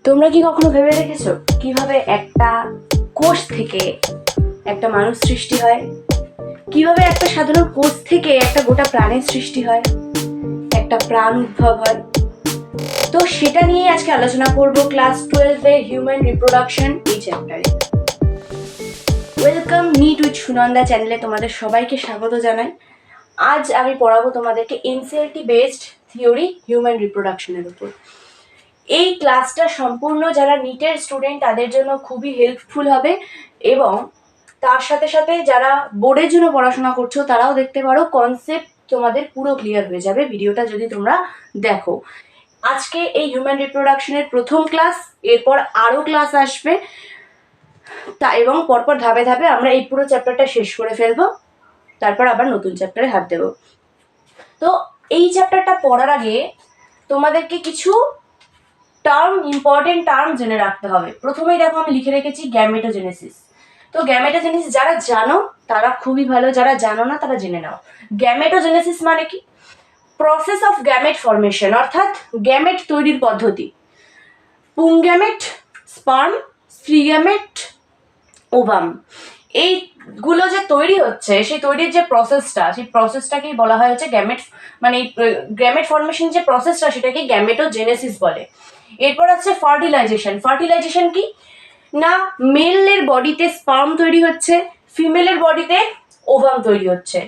তোমরা কি কখনো ভেবে দেখেছো কিভাবে একটা কোষ থেকে একটা মানুষ সৃষ্টি হয়? কিভাবে একটা সাধারণ কোষ থেকে একটা গোটা প্রাণের সৃষ্টি হয়, একটা প্রাণ উদ্ভব হয়? তো সেটা নিয়ে আজকে আলোচনা করব ক্লাস 12 হিউম্যান রিপ্রোডাকশন এই চ্যাপ্টারে। ওয়েলকাম নিট উইথ সুনন্দা চ্যানেলে তোমাদের সবাইকে স্বাগত জানাই। আজ আমি পড়াবো তোমাদেরকে এনসিইআরটি বেসড থিওরি হিউম্যান রিপ্রোডাকশনের উপর। এই ক্লাসটা সম্পূর্ণ যারা নিটের স্টুডেন্ট তাদের জন্য খুবই হেল্পফুল হবে, এবং তার সাথে সাথে যারা বোর্ডের জন্য পড়াশোনা করছো তারাও দেখতে পারো, কনসেপ্ট তোমাদের পুরো ক্লিয়ার হয়ে যাবে ভিডিওটা যদি তোমরা দেখো। আজকে এই হিউম্যান রিপ্রোডাকশনের প্রথম ক্লাস, এরপর আরও ক্লাস আসবে এবং পরপর ধাপে ধাপে আমরা এই পুরো চ্যাপ্টারটা শেষ করে ফেলবো, তারপর আবার নতুন চ্যাপ্টারে হাত দেবো। তো এই চ্যাপ্টারটা পড়ার আগে তোমাদেরকে কিছু ইম্পর্টেন্ট টার্ম জেনে রাখতে হবে। প্রথমেই দেখো আমি লিখে রেখেছি গ্যামেটোজেনেসিস। তো গ্যামেটোজেনেসিস যারা জানো তারা খুবই ভালো, যারা জানো না তারা জেনে নাও। গ্যামেটোজেনেসিস মানে কি? প্রসেস অফ গ্যামেট ফর্মেশন, অর্থাৎ গ্যামেট তৈরির পদ্ধতি। পুংগ্যামেট, স্পার্ম, স্ত্রী গ্যামেট, ওভাম, এইগুলো যে তৈরি হচ্ছে সেই তৈরির যে প্রসেসটা, সেই প্রসেসটাকেই বলা হয় হচ্ছে গ্যামেট, মানে গ্যামেট ফর্মেশন যে প্রসেসটা সেটাকে গ্যামেটোজেনেসিস বলে। এরপর আছে ফার্টিলাইজেশন। ফার্টিলাইজেশন কি না, মেলের বডিতে স্পার্ম তৈরি হচ্ছে, ফিমেলের বডিতে ওভাম তৈরি হচ্ছে।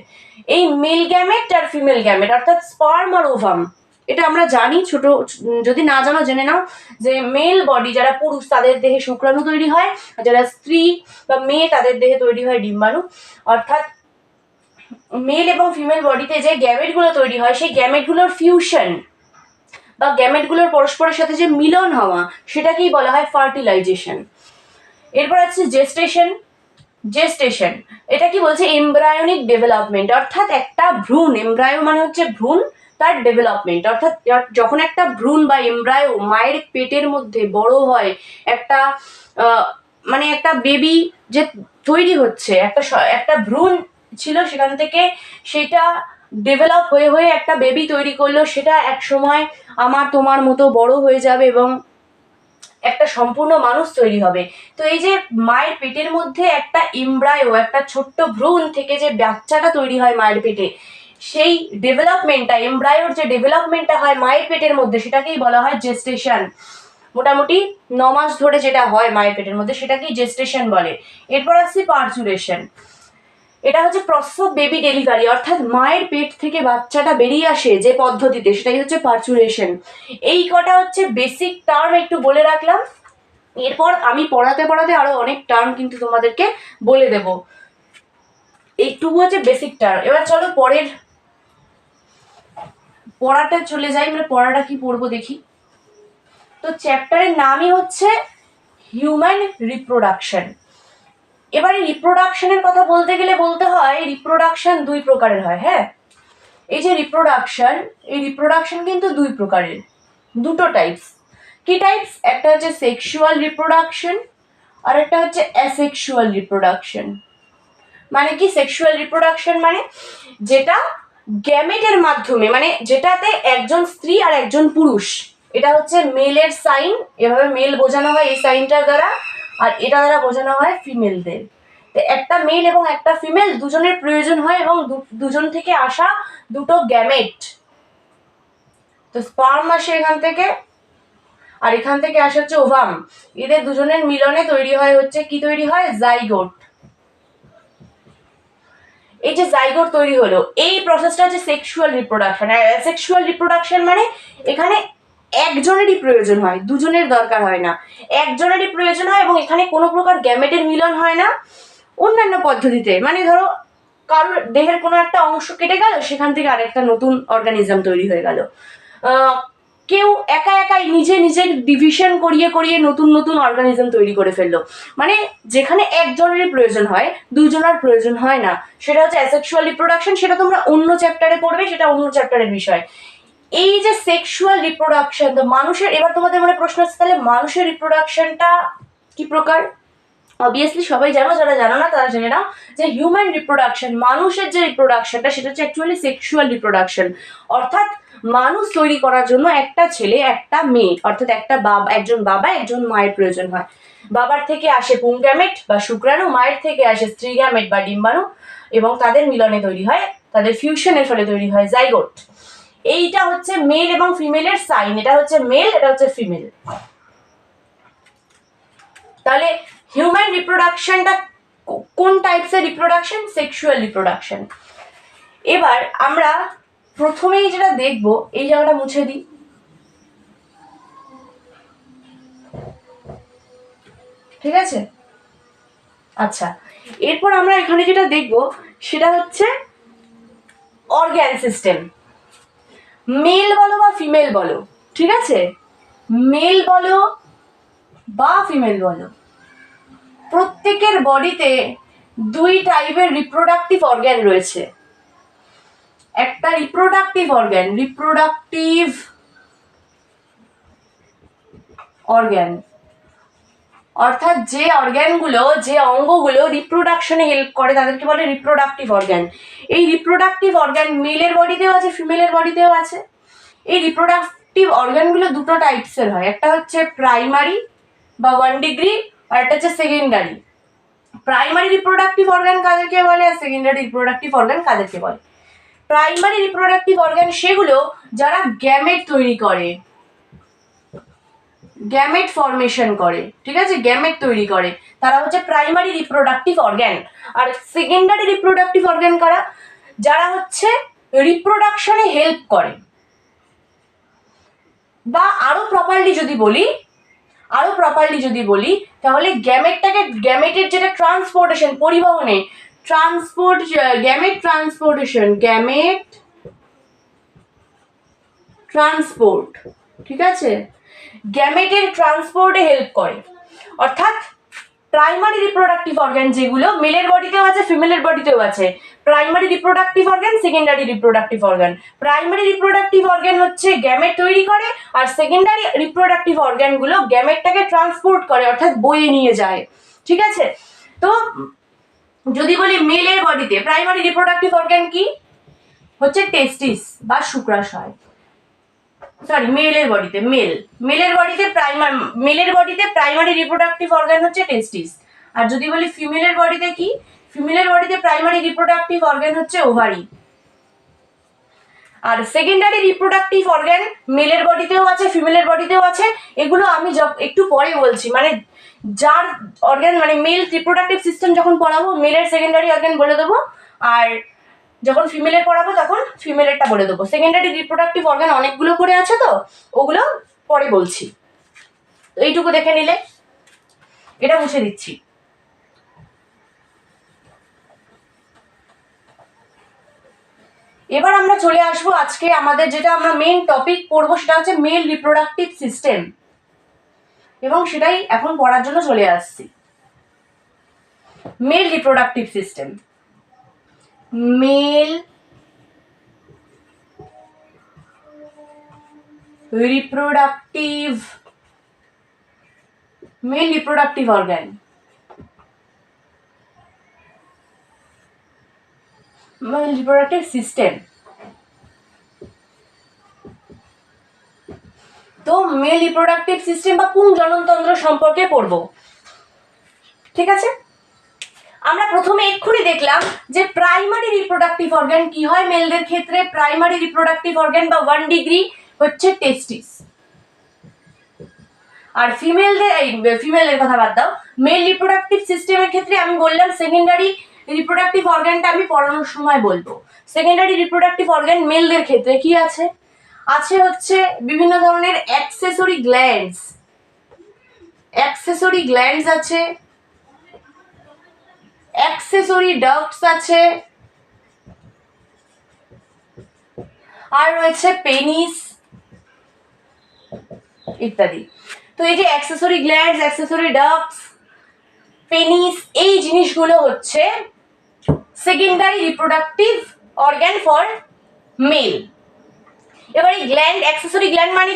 এই মেল গ্যামেট আর ফিমেল গ্যামেট অর্থাৎ স্পার্ম আর ওভাম, এটা আমরা জানি, ছোট যদি না জানো জেনে নাও যে মেল বডি যারা পুরুষ তাদের দেহে শুক্রাণু তৈরি হয়, আর যারা স্ত্রী বা মেয়ে তাদের দেহে তৈরি হয় ডিম্বাণু। অর্থাৎ মেল এবং ফিমেল বডিতে যে গ্যামেটগুলো তৈরি হয় সেই গ্যামেটগুলোর ফিউশন বা গ্যামেটগুলোর পরস্পরের সাথে যে মিলন হওয়া সেটাকেই বলা হয় ফার্টিলাইজেশন। এরপর আছে জেস্টেশন। জেস্টেশন এটা কি বলছে? এমব্রায়োনিক ডেভেলপমেন্ট, অর্থাৎ একটা ভ্রূণ, এমব্রায়ো মানে হচ্ছে ভ্রূণ, তার ডেভেলপমেন্ট, অর্থাৎ যখন একটা ভ্রূণ বা এমব্রায়ো মায়ের পেটের মধ্যে বড় হয়, একটা মানে একটা বেবি যে তৈরি হচ্ছে, একটা ভ্রূণ ছিল সেখান থেকে সেটা ডেভেলপ হয়ে হয়ে একটা বেবি তৈরি করলো, সেটা এক সময় আমার তোমার মতো বড় হয়ে যাবে এবং একটা সম্পূর্ণ মানুষ তৈরি হবে। তো এই যে মায়ের পেটের মধ্যে একটা এমব্রায়ো, একটা ছোট্ট ভ্রূণ থেকে যে বাচ্চাটা তৈরি হয় মায়ের পেটে, সেই ডেভেলপমেন্টটা, এমব্রায়োর যে ডেভেলপমেন্টটা হয় মায়ের পেটের মধ্যে সেটাকেই বলা হয় জেস্টেশন। মোটামুটি 9 মাস ধরে যেটা হয় মায়ের পেটের মধ্যে সেটাকেই জেস্টেশন বলে। এরপর আসছে পার্চুরেশন। এটা হচ্ছে প্রসেস অফ বেবি ডেলিভারি, অর্থাৎ মায়ের পেট থেকে বাচ্চাটা বেরিয়ে আসে যে পদ্ধতিতে, সেটাই হচ্ছে পার্চুরেশন। এই কটা হচ্ছে বেসিক টার্ম একটু বলে রাখলাম। এরপর আমি পড়াতে পড়াতে আরো অনেক টার্ম কিন্তু তোমাদেরকে বলে দেব। এইটুকু হচ্ছে বেসিক টার্ম। এবার চলো পরের পড়াটা চলে যাই, মানে পড়াটা কি পড়বো দেখি। তো চ্যাপ্টারের নামই হচ্ছে হিউম্যান রিপ্রোডাকশন। এবারে রিপ্রোডাকশনের কথা বলতে গেলে বলতে হয় রিপ্রোডাকশন দুই প্রকারের হয়। হ্যাঁ, এই যে রিপ্রোডাকশন, এই রিপ্রোডাকশন কিন্তু দুই প্রকারের, দুটো টাইপস। কি টাইপস? একটা হচ্ছে সেক্সুয়াল রিপ্রোডাকশন আর একটা হচ্ছে অ্যাসেক্সুয়াল রিপ্রোডাকশন। মানে কি সেক্সুয়াল রিপ্রোডাকশন? মানে যেটা গ্যামেটের মাধ্যমে, মানে যেটাতে একজন স্ত্রী আর একজন পুরুষ, এটা হচ্ছে মেলের সাইন, এভাবে মেল বোঝানো হয় এই সাইনটার দ্বারা, আর এটা দ্বারা বোঝানো হয় ফিমেলদের। একটা মেল এবং একটা ফিমেল দুজনের প্রয়োজন হয় এবং দুজন থেকে আসা দুটো গ্যামেট। তো স্পার্ম আসে এখান থেকে আর এখান থেকে আসে হচ্ছে ওভাম। এদের দুজনের মিলনে তৈরি হয় হচ্ছে কি? তৈরি হয় জাইগোট। এই যে জাইগোট তৈরি হলো, এই প্রসেসটা হচ্ছে সেক্সুয়াল রিপ্রোডাকশন। আর অ্যাসেক্সুয়াল রিপ্রোডাকশন মানে এখানে একজনেরই প্রয়োজন হয়, দুজনের দরকার হয় না, একজনেরই প্রয়োজন হয় এবং এখানে কোনো প্রকার গ্যামেটের মিলন হয় না অন্যান্য পদ্ধতিতে। মানে ধরো কারোর দেহের কোনো একটা অংশ কেটে গেল, সেখান থেকে আরেকটা নতুন অর্গানিজম তৈরি হয়ে গেল। কেউ একা একাই নিজের ডিভিশন করিয়ে করিয়ে নতুন নতুন অর্গানিজম তৈরি করে ফেললো। মানে যেখানে একজনেরই প্রয়োজন হয়, দুজনের প্রয়োজন হয় না, সেটা হচ্ছে অ্যাসেক্সুয়াল রিপ্রোডাকশন। সেটা তোমরা অন্য চ্যাপ্টারে পড়বে, সেটা অন্য চ্যাপ্টারের বিষয়। এই যে সেক্সুয়াল রিপ্রোডাকশন, তো মানুষের, এবার তোমাদের মনে প্রশ্ন আসছে তাহলে মানুষের রিপ্রোডাকশনটা কি প্রকার? অবভিয়াসলি সবাই জানো, যারা জানো না তারা জেনে নাও যে হিউম্যান রিপ্রোডাকশন, মানুষের যে রিপ্রোডাকশনটা সেটা হচ্ছে অ্যাকচুয়ালি সেক্সুয়াল রিপ্রোডাকশন। অর্থাৎ মানুষ তৈরি করার জন্য একটা ছেলে একটা মেয়ে, অর্থাৎ একজন বাবা একজন মায়ের প্রয়োজন হয়। বাবার থেকে আসে পুংগ্যামেট বা শুক্রাণু, মায়ের থেকে আসে স্ত্রীগ্যামেট বা ডিম্বাণু, এবং তাদের মিলনে তৈরি হয়, তাদের ফিউশনের ফলে তৈরি হয় জাইগোট। এইটা হচ্ছে মেল এবং ফিমেলের সাইন, এটা হচ্ছে মেল, এটা হচ্ছে ফিমেল। তাহলে হিউম্যান রিপ্রোডাকশনটা কোন টাইপসের রিপ্রোডাকশন? Sexual reproduction. এবার আমরা প্রথমেই যেটা দেখব, এই জায়গাটা মুছে দিই। ঠিক আছে, আচ্ছা, এরপর আমরা এখানে যেটা দেখব সেটা হচ্ছে অর্গ্যান সিস্টেম। মেল বলো বা ফিমেল বলো, ঠিক আছে, মেল বলো বা ফিমেল বলো, প্রত্যেকের বডিতে দুই টাইপের রিপ্রোডাক্টিভ অর্গ্যান রয়েছে। একটা রিপ্রোডাক্টিভ অর্গ্যান, অর্থাৎ যে অর্গ্যানগুলো, যে অঙ্গগুলো রিপ্রোডাকশনে হেল্প করে তাদেরকে বলে রিপ্রোডাক্টিভ অর্গ্যান। এই রিপ্রোডাক্টিভ অর্গ্যান মেলের বডিতেও আছে, ফিমেলের বডিতেও আছে। এই রিপ্রোডাক্টিভ অর্গ্যানগুলো দুটো টাইপসের হয়, একটা হচ্ছে প্রাইমারি বা 1 ডিগ্রি, আর একটা হচ্ছে সেকেন্ডারি। প্রাইমারি রিপ্রোডাক্টিভ অর্গ্যান কাদেরকে বলে আর সেকেন্ডারি রিপ্রোডাক্টিভ অর্গ্যান কাদেরকে বলে? প্রাইমারি রিপ্রোডাক্টিভ অর্গ্যান সেগুলো যারা গ্যামেট তৈরি করে, গ্যামেট ফর্মেশন করে, ঠিক আছে, গ্যামেট তৈরি করে, তারা হচ্ছে প্রাইমারি রিপ্রোডাক্টিভ অর্গ্যান। আর সেকেন্ডারি রিপ্রোডাক্টিভ অর্গ্যান কারা? যারা হচ্ছে রিপ্রোডাকশনে হেল্প করে, বা আরো প্রপারলি যদি বলি তাহলে গ্যামেটের যেটা ট্রান্সপোর্টেশন, পরিবহনে গ্যামেট ট্রান্সপোর্ট, ঠিক আছে, গ্যামেটের ট্রান্সপোর্টে হেল্প করে। অর্থাৎ প্রাইমারি রিপ্রোডাক্টিভ অর্গ্যান যেগুলো মেলের বডিতেও আছে, ফিমেলের বডিতেও আছে, primary reproductive organ, secondary reproductive organ. Primary reproductive organ হচ্ছে গ্যামেট তৈরি করে, আর সেকেন্ডারি রিপ্রোডাক্টিভ অর্গ্যানগুলো গ্যামেটটাকে ট্রান্সপোর্ট করে, অর্থাৎ বয়ে নিয়ে যায়, ঠিক আছে। তো যদি বলি মেলের বডিতে প্রাইমারি রিপ্রোডাক্টিভ অর্গ্যান কি হচ্ছে? টেস্টিস বা শুক্রাশয়। সরি, মেলের বডিতে প্রাইমারি রিপ্রোডাক্টিভ অর্গান হচ্ছে টেস্টিস। আর যদি বলি ফিমেলের বডিতে কি? ফিমেলের বডিতে প্রাইমারি রিপ্রোডাক্টিভ অর্গান হচ্ছে ওভারি। আর সেকেন্ডারি রিপ্রোডাক্টিভ অর্গান মেলের বডিতেও আছে, ফিমেলের বডিতেও আছে। এগুলো আমি একটু পরে বলছি, মানে যার অর্গান, মানে মেল রিপ্রোডাক্টিভ সিস্টেম যখন পড়াবো মেলের সেকেন্ডারি অর্গান বলে দেবো, আর যখন ফিমেলের পড়াবো তখন ফিমেলেরটা বলে দেবো। সেকেন্ডারি রিপ্রোডাক্টিভ অর্গান অনেকগুলো করে আছে, তো ওগুলো পরে বলছি। তো এইটুকু দেখে নিলে, এটা মুছে দিচ্ছি। এবার আমরা চলে আসবো আজকে আমাদের যেটা আমরা মেইন টপিক পড়বো, সেটা হচ্ছে মেল রিপ্রোডাক্টিভ সিস্টেম, এবং সেটাই এখন পড়ার জন্য চলে আসছি। Mail reproductive system, mail reproductive organ, mail reproductive system. তো মেল রিপ্রোডাক্টিভ সিস্টেম বা পুংজননতন্ত্র সম্পর্কে পড়বো, ঠিক আছে। আমরা প্রথমে এক্ষুনি দেখলাম যে প্রাইমারি রিপ্রোডাক্টিভ অর্গান কি হয় মেলদের ক্ষেত্রে। প্রাইমারি রিপ্রোডাক্টিভ অর্গান বা 1 ডিগ্রি হচ্ছে টেস্টিস। আর ফিমেলদের কথা বাদ দাও, মেল রিপ্রোডাক্টিভ সিস্টেমের ক্ষেত্রে আমি বললাম সেকেন্ডারি রিপ্রোডাক্টিভ অর্গানটা আমি পড়ানোর সময় বলবো। সেকেন্ডারি রিপ্রোডাক্টিভ অর্গান মেলদের ক্ষেত্রে কি আছে? আছে হচ্ছে বিভিন্ন ধরনের অ্যাক্সেসরি গ্ল্যান্ডস আছে, অ্যাক্সেসরি ডাক্টস আছে, আর রয়েছে পেনিস ইত্যাদি। তো এই যে accessory glands, accessory ducts, penis, এই জিনিসগুলো হচ্ছে secondary reproductive organ for mail. এবার এই গ্ল্যান্ড, অ্যাক্সেসরি গ্ল্যান্ড মানে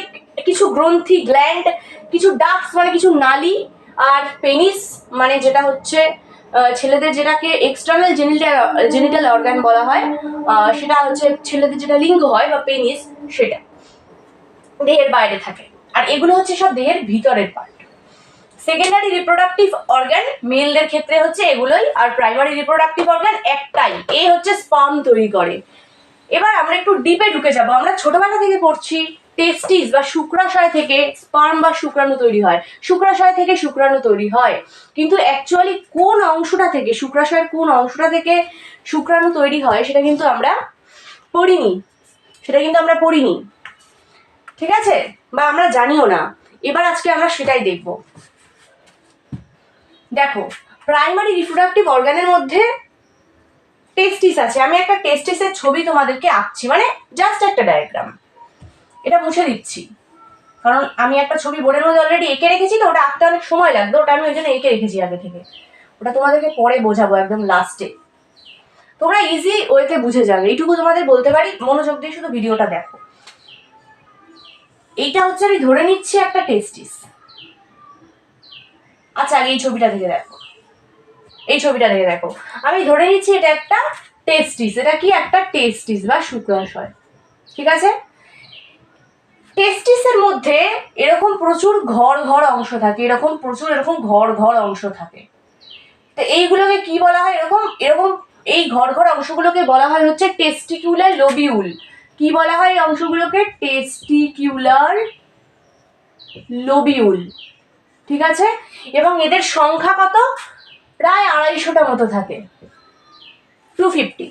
কিছু গ্রন্থি, গ্ল্যান্ড কিছু ডাক্টস মানে কিছু নালী, আর পেনিস মানে যেটা হচ্ছে ছেলেদের যেটাকে এক্সটার্নাল জেনিটাল অর্গান বলা হয়, সেটা হচ্ছে ছেলেদের যেটা লিঙ্গ হয় বা পেনিস, সেটা দেহের বাইরে থাকে। আর এগুলো হচ্ছে সব দেহের ভিতরের পার্ট। সেকেন্ডারি রিপ্রোডাক্টিভ অর্গান মেলদের ক্ষেত্রে হচ্ছে এগুলোই, আর প্রাইমারি রিপ্রোডাক্টিভ অর্গান একটাই, এই হচ্ছে স্পার্ম তৈরি করে। এবার আমরা একটু ডিপে ঢুকে যাব। আমরা ছোটবেলা থেকে পড়ছি টেস্টিস বা শুক্রাশয় থেকে স্পার্ম বা শুক্রাণু তৈরি হয়, শুক্রাশয় থেকে শুক্রাণু তৈরি হয়, কিন্তু অ্যাকচুয়ালি কোন অংশটা থেকে, শুক্রাশয়ের কোন অংশটা থেকে শুক্রাণু তৈরি হয় সেটা কিন্তু আমরা পড়িনি, ঠিক আছে, বা আমরা জানিও না। এবার আজকে আমরা সেটাই দেখব। দেখো, প্রাইমারি রিপ্রোডাক্টিভ অর্গানের মধ্যে টেস্টিস আছে। আমি একটা টেস্টিসের ছবি তোমাদেরকে আঁকছি, মানে জাস্ট একটা ডায়াগ্রাম। এটা মুছে দিচ্ছি কারণ আমি একটা ছবি বোর্ডের মধ্যে অলরেডি এঁকে রেখেছি, তো ওটা আঁকতে অনেক সময় লাগবে, ওটা আমি ওই জন্য এঁকে রেখেছি আগে থেকে। ওটা তোমাদেরকে পরে বোঝাবো একদম লাস্টে, তোমরা ইজি ওয়েতে বুঝে যাবে। এইটুকু তোমাদের বলতে পারি, মনোযোগ দিয়ে শুধু ভিডিওটা দেখো। এইটা হচ্ছে, আমি ধরে নিচ্ছি একটা টেস্টিস। আচ্ছা, আগে এই ছবিটা থেকে দেখো, আমি ধরে নিচ্ছি এটা একটা টেস্টিস। এটা কি? একটা টেস্টিস বা শুক্রাশয়, ঠিক আছে। টেস্টিসের মধ্যে এরকম প্রচুর ঘর অংশ থাকে, এরকম ঘর অংশ থাকে। তো এইগুলোকে কি বলা হয়? এরকম এই ঘর অংশগুলোকে বলা হয় হচ্ছে টেস্টিকুলার লোবিউল। কি বলা হয় এই অংশগুলোকে? টেস্টিকুলার লোবিউল, ঠিক আছে। এবং এদের সংখ্যা কত? প্রায় 250টা মতো থাকে, 250,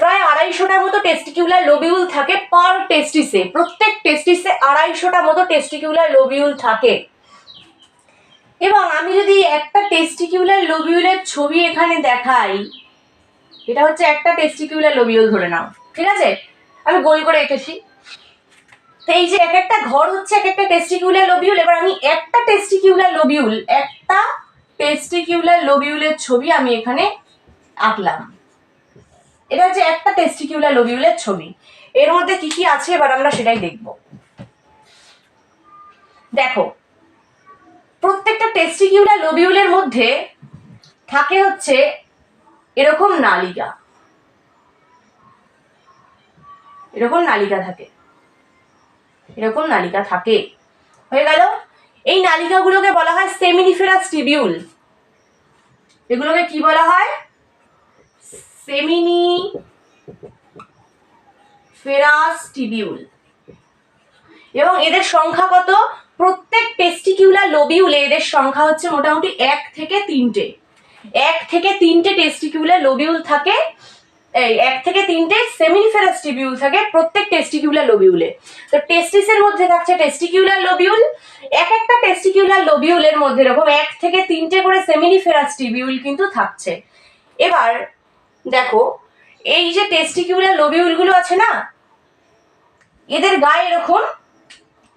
প্রায় 250টার মতো টেস্টিকুলার লোবিউল থাকে পার টেস্টিসে। প্রত্যেক টেস্টিসে 250টা মতো টেস্টিকুলার লোবিউল থাকে। এবং আমি যদি একটা টেস্টিকুলার লোবিউলের ছবি এখানে দেখাই, এটা হচ্ছে একটা টেস্টিকুলার লোবিউল ধরে নাও, ঠিক আছে, আমি গোল করে এঁকেছি। তো এই যে এক একটা ঘর হচ্ছে এক একটা টেস্টিকুলার লোবিউল। এবার আমি একটা টেস্টিকুলার লোবিউলের ছবি আমি এখানে আঁকলাম। এটা হচ্ছে একটা টেস্টিকুলার লোবিউলের ছবি। এর মধ্যে কি কি আছে এবার আমরা সেটাই দেখব। দেখো, প্রত্যেকটা টেস্টিকুলার লোবিউলের মধ্যে থাকে হচ্ছে এরকম নালিকা, থাকে, হয়ে গেল। এই নালিকাগুলোকে বলা হয় সেমিনিফেরাস টিবিউল। এগুলোকে কি বলা হয়? Seminiferous tubule. এবং এদের সংখ্যা কত? প্রত্যেক টেস্টিকুলার লোবিউলে এদের সংখ্যা হচ্ছে মোটামুটি 1 থেকে 3টে টেস্টিকুলার লোবিউল থাকে। এই 1 থেকে 3টে সেমিনিফেরাস টিবিউল থাকে প্রত্যেক টেস্টিকুলার লোবিউলে। তো টেস্টিসের মধ্যে থাকছে টেস্টিকুলার লোবিউল। এক একটা টেস্টিকুলার লোবিউলের মধ্যে এরকম 1 থেকে 3টে করে সেমিনিফেরাস টিবিউল কিন্তু থাকছে। এবার দেখো, এই যে টেস্টিকুলার লোবিউলগুলো আছে না, এদের গায়ে এরকম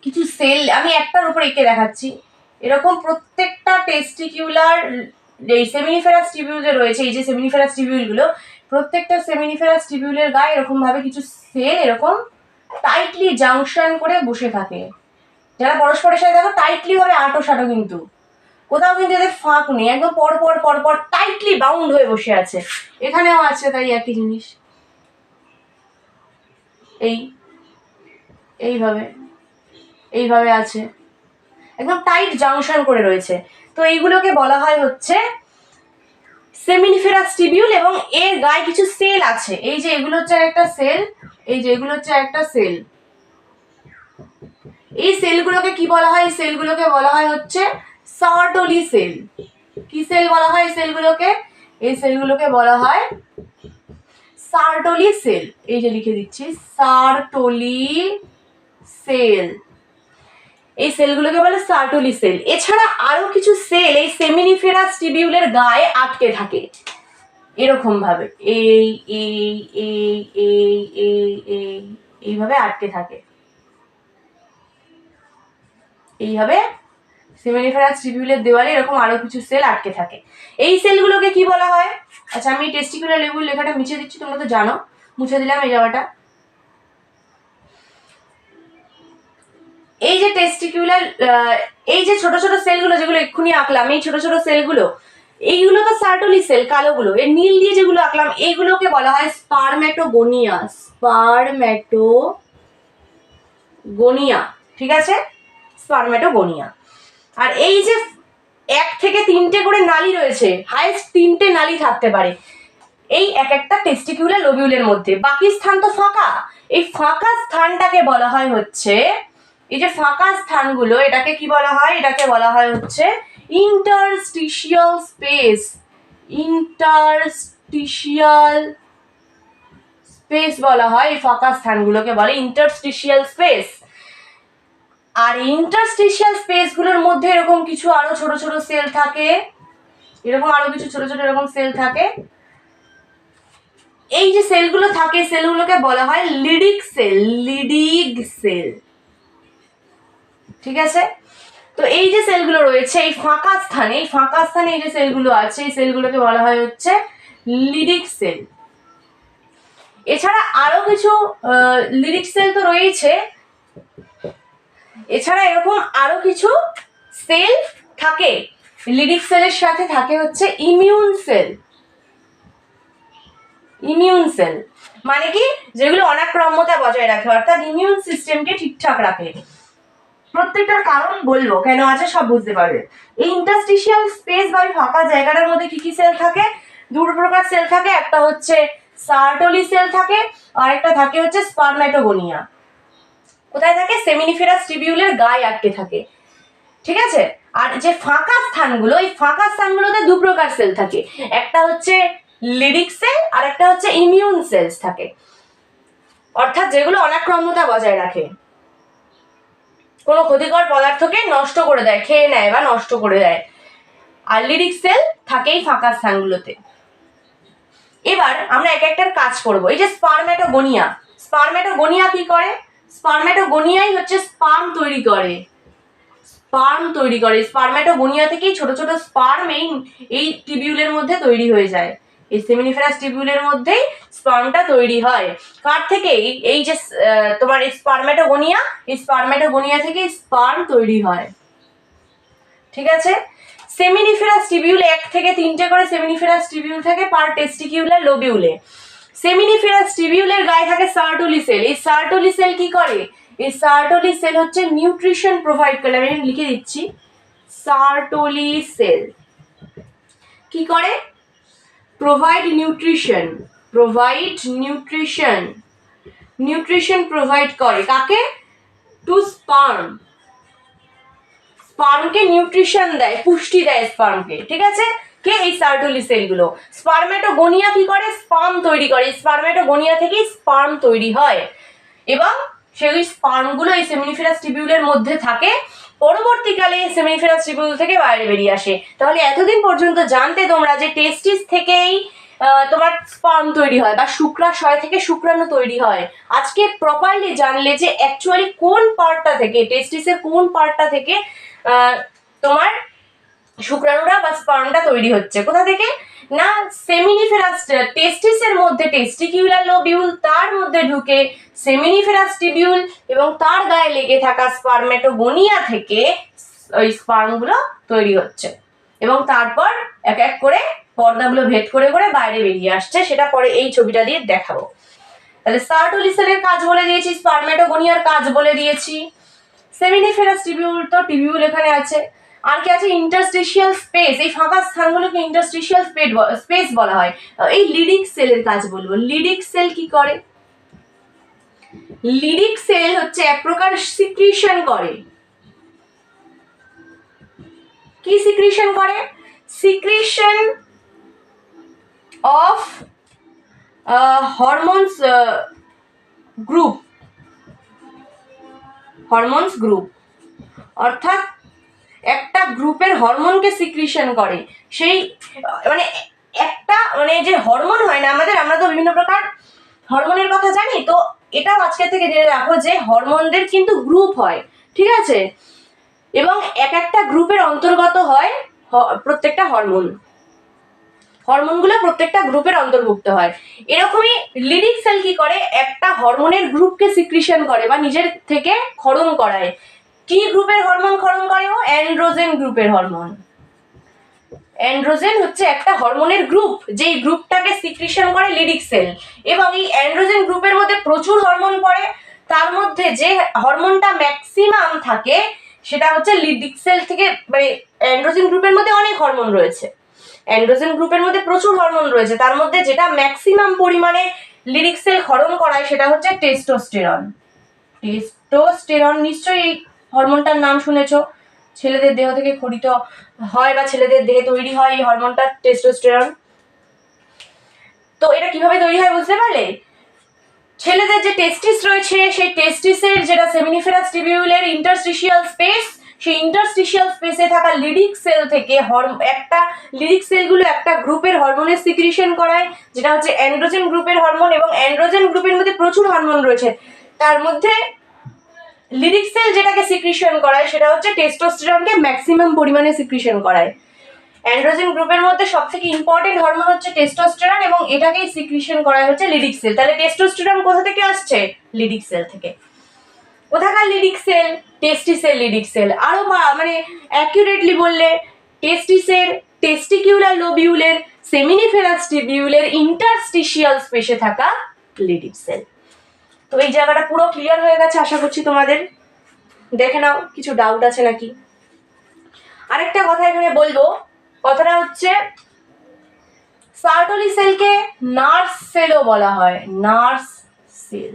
কিছু সেল, আমি একটার উপর এঁকে দেখাচ্ছি। এরকম প্রত্যেকটা টেস্টিকুলার এই সেমিনিফেরাস টিবিউল যে রয়েছে, এই যে সেমিনিফেরাস টিবিউলগুলো, প্রত্যেকটা সেমিনিফেরাস টিবিউলের গায়ে এরকম ভাবে কিছু সেল এরকম টাইটলি জাংশন করে বসে থাকে। যারা পরস্পরের সাথে দেখো টাইটলি ভাবে আঁটো সাঁটো, কিন্তু কোথাও কিন্তু এদের ফাঁক নেই, একদম পরপর টাইটলি বাউন্ড হয়ে বসে আছে। এখানেও আছে তাই একই জিনিস, এইভাবে আছে, একদম টাইট জাংশন করে রয়েছে। তো এইগুলোকে বলা হয় হচ্ছে সেমিনিফেরাস টিবিউল। এবং এর গায়ে কিছু সেল আছে, এই যে এগুলো হচ্ছে একটা সেল, এই সেলগুলোকে কি বলা হয়? সেলগুলোকে বলা হয় হচ্ছে সার্টোলি সেল। কি সেল বলা হয় এই সেলগুলোকে বলা হয় সার্টোলি সেল। এই যে লিখে দিচ্ছি, সার্টোলি সেল। এই সেলগুলোকে বলে সার্টোলি সেল। এছাড়া আরো কিছু সেল এই সেমিনিফেরাস টিবিউলের গায়ে আটকে থাকে এরকম ভাবে, এইভাবে আটকে থাকে। এইভাবে সেমিনিফেরাস টিবিউলের দেওয়ালে এরকম আরো কিছু সেল আটকে থাকে। এই সেলগুলোকে কি বলা হয়? আচ্ছা, আমি টেস্টিকুলার লোবিউল লেখাটা মুছে দিচ্ছি, তোমরা তো জানো, মুছে দিলাম এই জায়গাটা। এই যে টেস্টিকুলার, এই যে ছোট ছোট সেলগুলো যেগুলো এক্ষুনি আঁকলাম, এই ছোট ছোট সেলগুলো, এইগুলো তো সার্টোলি সেল, কালোগুলো, এর নীল দিয়ে যেগুলো আঁকলাম এইগুলোকে বলা হয় স্পারম্যাটোগোনিয়া। স্পারম্যাটোগোনিয়া, ঠিক আছে, স্পারম্যাটোগোনিয়া। আর এই যে 1 থেকে 3টে করে নালী রয়েছে, হাইস্ট 3টে নালী থাকতে পারে এই এক একটা টেস্টিকুলার লোবিউলের মধ্যে, বাকি স্থান তো ফাঁকা। এই ফাঁকা স্থানটাকে বলা হয় হচ্ছে, এই যে ফাঁকা স্থানগুলো, এটাকে কি বলা হয়, এটাকে বলা হয় হচ্ছে ইন্টারস্টিশিয়াল স্পেস। ইন্টারস্টিশিয়াল স্পেস বলা হয় এই ফাঁকা স্থানগুলোকে, বলে ইন্টারস্টিশিয়াল স্পেস। আর ইন্টারস্টিশিয়াল স্পেসগুলোর মধ্যে এরকম কিছু আরো ছোট ছোট সেল থাকে, এরকম আরো কিছু ছোট ছোট এরকম সেল থাকে। এই যে সেলগুলো থাকে, সেলগুলোকে বলা হয় লিডিক সেল। লিডিক সেল, ঠিক আছে। তো এই যে সেলগুলো রয়েছে এই ফাঁকা স্থানে, এই ফাঁকা স্থানে এই যে সেলগুলো আছে, এই সেলগুলোকে বলা হয় হচ্ছে লিডিক সেল। এছাড়া আরো কিছু লিডিক সেল তো রয়েছে, এছাড়া এরকম আরো কিছু সেল থাকে। লিডিক সেলের সাথে থাকে হচ্ছে ইমিউন সেল। ইমিউন সেল মানে কি, যেগুলো অনাক্রম্যতা বজায় রাখে, অর্থাৎ ইমিউন সিস্টেমকে ঠিকঠাক রাখে। প্রত্যেকটার কারণ বলবো কেন আছে, সব বুঝতে পারবে। এই ইন্টারস্টিশিয়াল স্পেস বা ফাঁকা জায়গাটার মধ্যে কি কি সেল থাকে? দুটো প্রকার সেল থাকে, একটা হচ্ছে সার্টোলি সেল থাকে, আর একটা থাকে হচ্ছে স্পারম্যাটোগোনিয়া। কোথায় থাকে? সেমিনিফেরাস টিবিউলের গায়ে আটকে থাকে, ঠিক আছে। আর যে ফাঁকা স্থানগুলো, এই ফাঁকা স্থানগুলোতে দু প্রকার সেল থাকে, একটা হচ্ছে লিডিক সেল আর একটা হচ্ছে ইমিউন সেলস থাকে, অর্থাৎ যেগুলো অনাক্রম্যতা বজায় রাখে, কোনো ক্ষতিকর পদার্থকে নষ্ট করে দেয়, খেয়ে নেয় বা নষ্ট করে দেয়। আর লিডিক সেল থাকে এই ফাঁকা স্থানগুলোতে। এবার আমরা এক একটার কাজ করব। এই যে স্পারম্যাটোগোনিয়া, স্পারম্যাটোগোনিয়া কি করে? স্পারম্যাটোগোনিয়াই হচ্ছে স্পার্ম তৈরি করে। স্পার্ম তৈরি করে, স্পারম্যাটোগোনিয়া থেকেই ছোট ছোট স্পার্ম এই টিবিউলের মধ্যে তৈরি হয়ে যায়। এই সেমিনিফেরাস টিবিউলের মধ্যেই স্পার্মটা তৈরি হয়। কার থেকে? এই যে তোমার এই স্পারম্যাটোগোনিয়া, এই স্পারম্যাটোগোনিয়া থেকে স্পার্ম তৈরি হয়, ঠিক আছে। সেমিনিফেরাস টিবিউল 1 থেকে 3টে করে সেমিনিফেরাস টিবিউল থাকে পার টেস্টিকিউলার লোবিউলে। সেমিনিফেরাস টিবিউলের গায়ে থাকে সার্টোলি সেল। এই সার্টোলি সেল কি করে? এই সার্টোলি সেল হচ্ছে নিউট্রিশন প্রোভাইড করে। আমি লিখে দিচ্ছি, সার্টোলি সেল কি করে? Provide nutrition, provide nutrition, nutrition provide করে কাকে? Two sperm. স্পার্মকে নিউট্রিশন দেয়, পুষ্টি দেয় স্পার্মকে, ঠিক আছে। কে? এই সার্টোলি সেলগুলো। স্পারম্যাটোগোনিয়া কি করে? স্পার্ম তৈরি করে। স্পারম্যাটোগোনিয়া থেকেই স্পার্ম তৈরি হয় এবং সেই স্পার্মগুলো এই সেমিনিফেরাস টিবিউলের মধ্যে থাকে, পরবর্তীকালে সেমিনিফেরাস টিবিউল থেকে বাইরে বেরিয়ে আসে। তাহলে এতদিন পর্যন্ত জানতে তোমরা যে টেস্টিস থেকেই তোমার স্পার্ম তৈরি হয় বা শুক্রাশয় থেকে শুক্রাণু তৈরি হয়। আজকে প্রপারলি জানলে যে অ্যাকচুয়ালি কোন পার্টটা থেকে, টেস্টিসের কোন পার্টটা থেকে তোমার শুক্রাণুরা বা স্পার্মটা তৈরি হচ্ছে। কোথা থেকে? না, সেমিনিফেরাস টেস্টিসের মধ্যে টেস্টিকিউলার লোবিউল, তার মধ্যে ঢুকে সেমিনিফেরাস টিবিউল এবং তার গায়ে লেগে থাকা স্পারম্যাটোগোনিয়া থেকে ওই স্পার্মগুলো তৈরি হচ্ছে এবং তারপর এক এক করে পর্দাগুলো ভেদ করে করে বাইরে বেরিয়ে আসছে। সেটা পরে এই ছবিটা দিয়ে দেখাবো। তাহলে সার্টোলি সেলের কাজ বলে দিয়েছি, স্পারম্যাটোগোনিয়ার কাজ বলে দিয়েছি। সেমিনিফেরাস টিবিউল তো টিবিউল এখানে আছে। আর কি আছে? Interstitial space. এই ফাঁকা স্থানগুলোকে ইন্টারস্টিশিয়াল স্পেস বলা হয়। এই লিডিক সেলের কাজ বলবো। লিডিক সেল কি করে? লিডিক সেল হচ্ছে এক প্রকার সিক্রিশন করে। কি সিক্রিশন করে? Secretion of hormones group, hormones group, অর্থাৎ একটা গ্রুপের হরমোনকে সিক্রিশন করে। সেই মানে একটা মানে যে হরমোন হয় না আমাদের, আমরা তো বিভিন্ন প্রকার হরমোনের কথা জানি, তো এটাও আজকে থেকে জেনে রাখো যে হরমোনদের কিন্তু গ্রুপ হয়, ঠিক আছে, এবং এক একটা গ্রুপের অন্তর্গত হয় প্রত্যেকটা হরমোন। হরমোনগুলো প্রত্যেকটা গ্রুপের অন্তর্ভুক্ত হয়। এরকমই লিডিক সেল কি করে? একটা হরমোনের গ্রুপকে সিক্রিশন করে বা নিজের থেকে ক্ষরণ করায়। কি গ্রুপের হরমোন ক্ষরণ করে ও? অ্যান্ড্রোজেন গ্রুপের হরমোন। অ্যান্ড্রোজেন হচ্ছে একটা হরমোনের গ্রুপ, যেই গ্রুপটাকে সিক্রিশন করে লিডিক সেল, এবং এই অ্যান্ড্রোজেন গ্রুপের মধ্যে প্রচুর হরমোন পড়ে। তার মধ্যে যে হরমোনটা ম্যাক্সিমাম থাকে সেটা হচ্ছে লিডিক সেল থেকে, মানে অ্যান্ড্রোজেন গ্রুপের মধ্যে অনেক হরমোন রয়েছে, অ্যান্ড্রোজেন গ্রুপের মধ্যে প্রচুর হরমোন রয়েছে, তার মধ্যে যেটা ম্যাক্সিমাম পরিমাণে লিডিক সেল ক্ষরণ করায় সেটা হচ্ছে টেস্টোস্টেরন। টেস্টোস্টেরন নিশ্চয়ই এই হরমোনটার নাম শুনেছো, ছেলেদের দেহ থেকে খরিত হয় বা ছেলেদের দেহে তৈরি হয় এই হরমোনটা টেস্টোস্টেরন। তো এটা কিভাবে তৈরি হয় বুঝতে পারলে? ছেলেদের যে টেস্টিস রয়েছে সেই টেস্টিসের যেটা সেমিনিফেরাস টিবিউলের ইন্টারস্টিশিয়াল স্পেস, সেই ইন্টারস্টিশিয়াল স্পেসে থাকা লিডিক সেল থেকে একটা লিডিক সেলগুলো একটা গ্রুপের হরমোনের সিক্রিশন করায়, যেটা হচ্ছে অ্যান্ড্রোজেন গ্রুপের হরমোন, এবং অ্যান্ড্রোজেন গ্রুপের মধ্যে প্রচুর হরমোন রয়েছে, তার মধ্যে লিডিক সেল যেটাকে সিক্রিশন করায় সেটা হচ্ছে টেস্টোস্টেরনকে ম্যাক্সিমাম পরিমাণে সিক্রিশন করায়। অ্যান্ড্রোজেন গ্রুপের মধ্যে সবথেকে ইম্পর্টেন্ট হরমোন হচ্ছে টেস্টোস্টেরন, এবং এটাকেই সিক্রিশন করায় হচ্ছে লিডিক সেল। তাহলে টেস্টোস্টেরন কোথা থেকে আসছে? লিডিক সেল থেকে। কোথাকার লিডিক সেল? টেস্টিসের লিডিক সেল। আরো মানে অ্যাকিউরেটলি বললে টেস্টিসের টেস্টিকিউলার লোবিউলের সেমিনিফেরাস টিবিউলের ইন্টারস্টিশিয়াল স্পেসে থাকা লিডিক সেল। তো এই জায়গাটা পুরো ক্লিয়ার হয়ে গেছে আশা করছি তোমাদের। দেখে নাও কিছু ডাউট আছে নাকি। আরেকটা কথা এখানে বলবো, কথাটা হচ্ছে সার্টোলি সেলকে নার্স সেলও বলা হয়, নার্স সেল।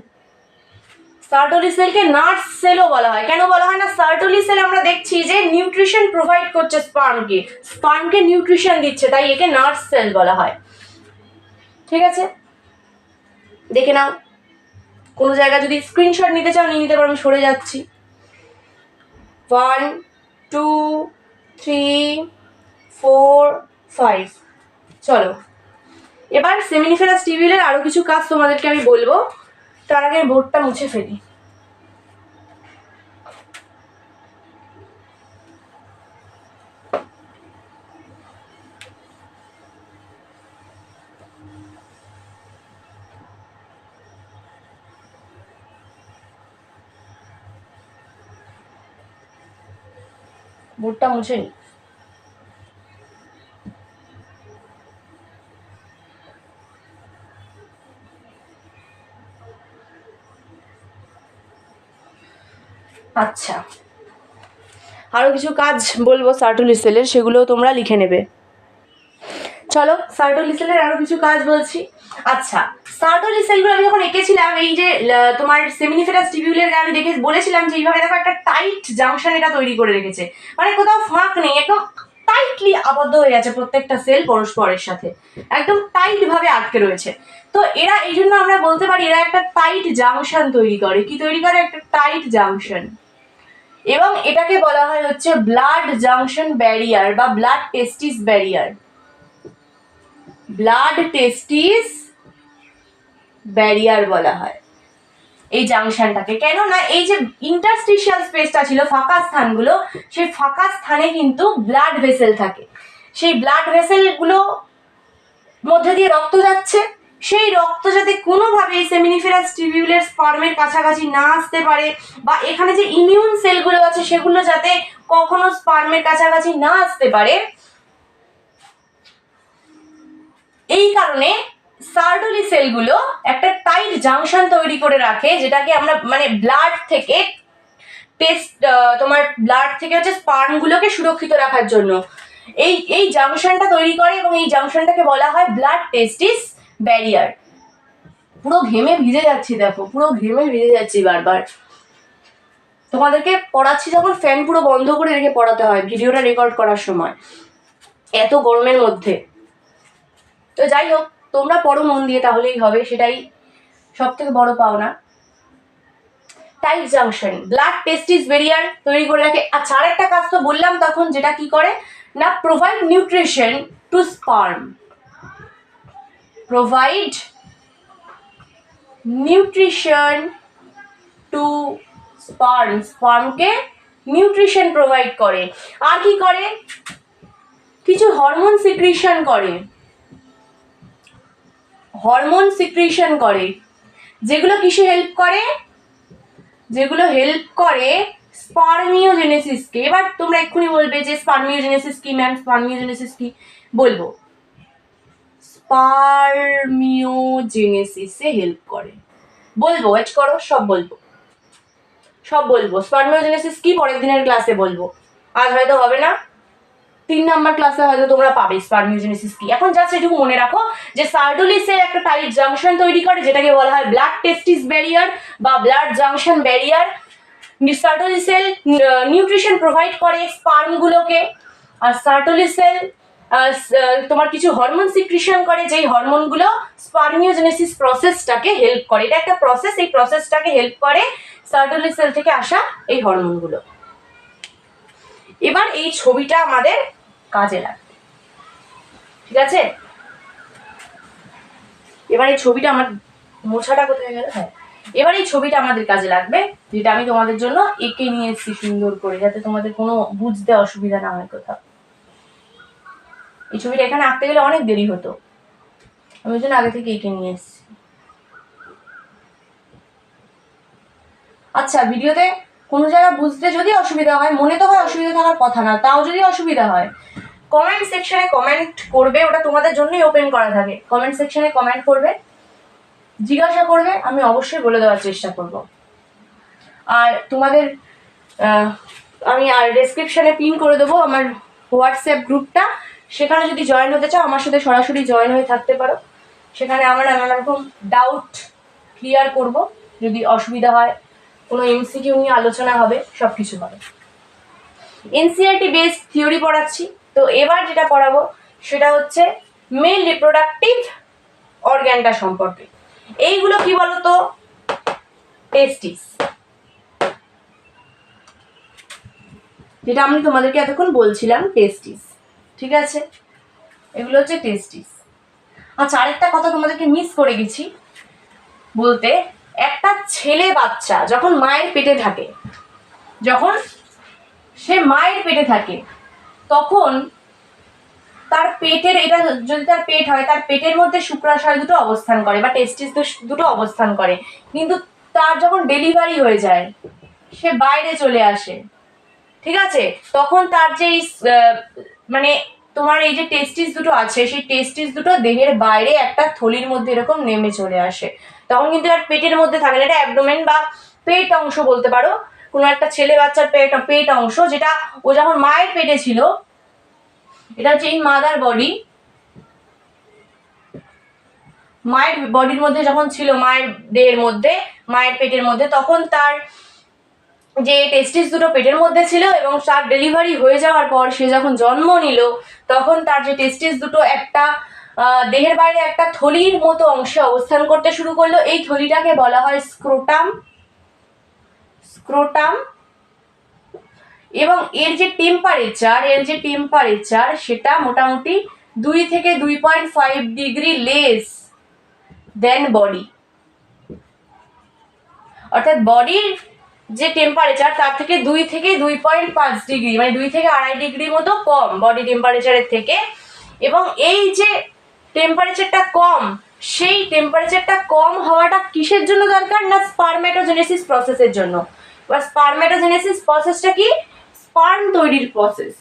সার্টোলি সেলকে নার্স সেলও বলা হয়। কেন বলা হয় না? সার্টোলি সেল আমরা দেখছি যে নিউট্রিশন প্রোভাইড করছে স্পার্মকে, স্পার্মকে নিউট্রিশন দিচ্ছে, তাই একে নার্স সেল বলা হয়। ঠিক আছে, দেখে নাও। কোনো জায়গায় যদি স্ক্রিনশট নিতে চাও নিয়ে নিতে পারো, আমি সরে যাচ্ছি। 1 2 3 4 5। চলো এবার সেমিনিফেরাস টিবিউলের আরো কিছু কাজ তোমাদেরকে আমি বলবো, তার আগে বোর্ডটা মুছে ফেলি। বোর্ডটা মুছে নি। আচ্ছা, আরো কিছু কাজ বলবো সার্টোলি সেলের, সেগুলো তোমরা লিখে নেবে। চলো সার্টোলি সেলের আরো কিছু কাজ বলছি। আচ্ছা, সার্টোলি সেলগুলো আমি যখন এঁকেছিলাম, এই যে তোমার সেমিনিফেরাস টিবিউলের আমি দেখে বলেছিলাম যে এইভাবে দেখো একটা টাইট জাংশন এটা তৈরি করে রেখেছে, মানে কোথাও ফাঁক নেই, একদম টাইটলি আবদ্ধ হয়ে আছে প্রত্যেকটা সেল পরস্পরের সাথে, একদম টাইট ভাবে আটকে রয়েছে। তো এরা এই জন্য আমরা বলতে পারি এরা একটা টাইট জাংশন তৈরি করে। কি তৈরি করে? একটা টাইট জাংশন। এবং এটাকে বলা হয় হচ্ছে ব্লাড জাংশন ব্যারিয়ার বা ব্লাড টেস্টিস ব্যারিয়ার। ব্লাড টেস্টিস ব্যারিয়ার বলা হয় এই জাংশনটাকে। কেন না এই যে ইন্টারস্টিশিয়াল স্পেসটা ছিল, ফাঁকা স্থানগুলো, সেই ফাঁকা স্থানে কিন্তু ব্লাড ভেসেল থাকে। সেই ব্লাড ভেসেলগুলো মধ্যে দিয়ে রক্ত যাচ্ছে, সেই রক্ত যাতে কোনোভাবে সেমিনিফেরাস টিবিউলের স্পার্মের কাছাকাছি না আসতে পারে, বা এখানে যে ইমিউন সেলগুলো আছে সেগুলো যাতে কখনো স্পার্মের কাছাকাছি না আসতে পারে, এই কারণে সার্টোলি সেলগুলো একটা টাইট জাংশন তৈরি করে রাখে, যেটাকে আমরা মানে ব্লাড থেকে তোমার ব্লাড থেকে হচ্ছে স্পার্মগুলোকে সুরক্ষিত রাখার জন্য এই জাংশনটা তৈরি করে, এবং এই জাংশনটাকে বলা হয় ব্লাড টেস্টিস ব্যারিয়ার। পুরো ঘেমে ভিজে যাচ্ছি, দেখো পুরো ঘেমে ভিজে যাচ্ছি বারবার। তোমাদেরকে পড়াচ্ছি যখন ফ্যান পুরো বন্ধ করে রেখে পড়াতে হয় ভিডিওটা রেকর্ড করার সময়, এত গরমের মধ্যে। তো যাই হোক, তোমরা পড়ো মন দিয়ে, তাহলেই হবে, সেটাই সব থেকে বড় পাওনা। টাইট জাংশন ব্লাড টেস্টিস ব্যারিয়ার তৈরি করে রাখে। আচ্ছা, আরেকটা কাজ তো বললাম তখন, যেটা কি করে না provide nutrition to sperm. Provide nutrition to sperm, স্পার্মকে নিউট্রিশন প্রোভাইড করে। আর কি করে? কিছু হরমোন সিক্রিশন করে, হরমোন সিক্রিশন করে, যেগুলো কিসে হেল্প করে? যেগুলো হেল্প করে স্পার্মিওজেনেসিসকে, এবার তোমরা এক্ষুনি বলবে যে স্পার্মিওজেনেসিস কি ম্যাম, স্পার্মিওজেনেসিস কি? বলবো, স্পার্মিওজেনেসিসে হেল্প করে। বলবো, ওয়েট করো, সব বলবো। স্পার্মিওজেনেসিস কি পরের দিনের ক্লাসে বলবো, আজ হয়তো হবে না, 3 নাম্বার ক্লাসে হয়তো তোমরা পাবে স্পার্মিওজেনেসিস কি। এখন জাস্ট এটুকু মনে রাখো যে সার্টোলি সেল একটা টাইট জাংশন তৈরি করে যেটাকে বলা হয় ব্লাড টেস্টিস ব্যারিয়ার বা blood junction barrier. Sertoli sell nutrition provide করে স্পার্মগুলোকে, আর সার্টোলি সেল তোমার কিছু হরমোন সিক্রিশন করে, যেই হরমোনগুলো স্পার্মিওজেনেসিস প্রসেসটাকে হেল্প করে। এটা একটা প্রসেস, এই প্রসেসটাকে হেল্প করে সার্টোলি সেল থেকে আসা এই হরমোনগুলো। এবার এই ছবিটা আমাদের কাজে লাগবে, ঠিক আছে? এবার এই ছবিটা আমার মোছাটা কোথায় গেল? হ্যাঁ, এবার এই ছবিটা আমাদের কাজে লাগবে, যেটা আমি তোমাদের জন্য এঁকে নিয়ে এসেছি সুন্দর করে, যাতে তোমাদের কোনো বুঝতে অসুবিধা না হয় কোথাও। এই ছবিটা এখানে আঁকতে গেলে অনেক দেরি হতো, আমি ওই জন্য আগে থেকে এঁকে নিয়ে এসেছি। আচ্ছা, ভিডিওতে কোনো জায়গা বুঝতে যদি অসুবিধা হয়, মনে তো হয় অসুবিধা থাকার কথা না, তাও যদি অসুবিধা হয় কমেন্ট সেকশনে কমেন্ট করবে, ওটা তোমাদের জন্যই ওপেন করা থাকে। কমেন্ট সেকশনে কমেন্ট করবে, জিজ্ঞাসা করবে, আমি অবশ্যই বলে দেওয়ার চেষ্টা করব। আর তোমাদের আমি আর ডেসক্রিপশনে পিন করে দেবো আমার হোয়াটসঅ্যাপ গ্রুপটা, সেখানে যদি জয়েন হতে চাও আমার সাথে সরাসরি জয়েন হয়ে থাকতে পারো। সেখানে আমরা নানা রকম ডাউট ক্লিয়ার করব, যদি অসুবিধা হয় কোনো এমসিকিউ নিয়ে আলোচনা হবে, সব কিছু হবে। এনসিআরটি বেসড থিওরি পড়াচ্ছি, তো এবার যেটা পড়াবো সেটা হচ্ছে মেল রিপ্রোডাক্টিভ অর্গ্যানটা সম্পর্কে। এইগুলো কি বলতো? টেস্টিস, যেটা আমি তোমাদেরকে এতক্ষণ বলছিলাম, টেস্টিস, ঠিক আছে? এগুলো হচ্ছে টেস্টিস। আচ্ছা, আরেকটা কথা তোমাদেরকে মিস করে গেছি বলতে, একটা ছেলে বাচ্চা যখন মায়ের পেটে থাকে, যখন সে মায়ের পেটে থাকে, তখন তার পেটের, এটা যদি তার পেট হয়, তার পেটের মধ্যে শুক্রাশয় দুটো অবস্থান করে বা টেস্টিস দুটো অবস্থান করে, কিন্তু তার যখন ডেলিভারি হয়ে যায়, সে বাইরে চলে আসে, ঠিক আছে? তখন তার যে মানে তোমার এই যে টেস্টিস দুটো আছে, সেই টেস্টিস দুটো দেহের বাইরে একটা থলির মধ্যে এরকম নেমে চলে আসে। তখন কিন্তু আর পেটের মধ্যে থাকে না, এটা অ্যাবডোমেন বা পেট অংশ বলতে পারো, কোনো একটা ছেলে বাচ্চার পেট অংশ, যেটা ও যখন মায়ের পেটে ছিল, এটা হচ্ছে ইন মাদার বডি, মায়ের বডির মধ্যে যখন ছিল, মায়ের দেহের মধ্যে, মায়ের পেটের মধ্যে, তখন তার যে টেস্টিস দুটো পেটের মধ্যে ছিল এবং তার ডেলিভারি হয়ে যাওয়ার পর সে যখন জন্ম নিল, তখন তার যে টেস্টিস দুটো একটা দেহের বাইরে একটা থলির মতো অংশে অবস্থান করতে শুরু করলো। এই থলিটাকে বলা হয় স্ক্রোটাম। এবং এর যে টেম্পারেচার সেটা মোটামুটি 2 থেকে 2.5 ডিগ্রি লেস দেন বডি, অর্থাৎ বডির যে টেম্পারেচার তার থেকে 2 থেকে 2.5 ডিগ্রি, মানে 2 থেকে 2.5 ডিগ্রি মতো কম বডি টেম্পারেচারের থেকে। এবং এই যে টেম্পারেচারটা কম, সেই টেম্পারেচারটা কম হওয়াটা কিসের জন্য দরকার? না স্পারমেটোজেনেসিস প্রসেসের জন্য। এবার স্পারমেটোজেনেসিস প্রসেসটা কি? স্পার্ম তৈরির প্রসেস।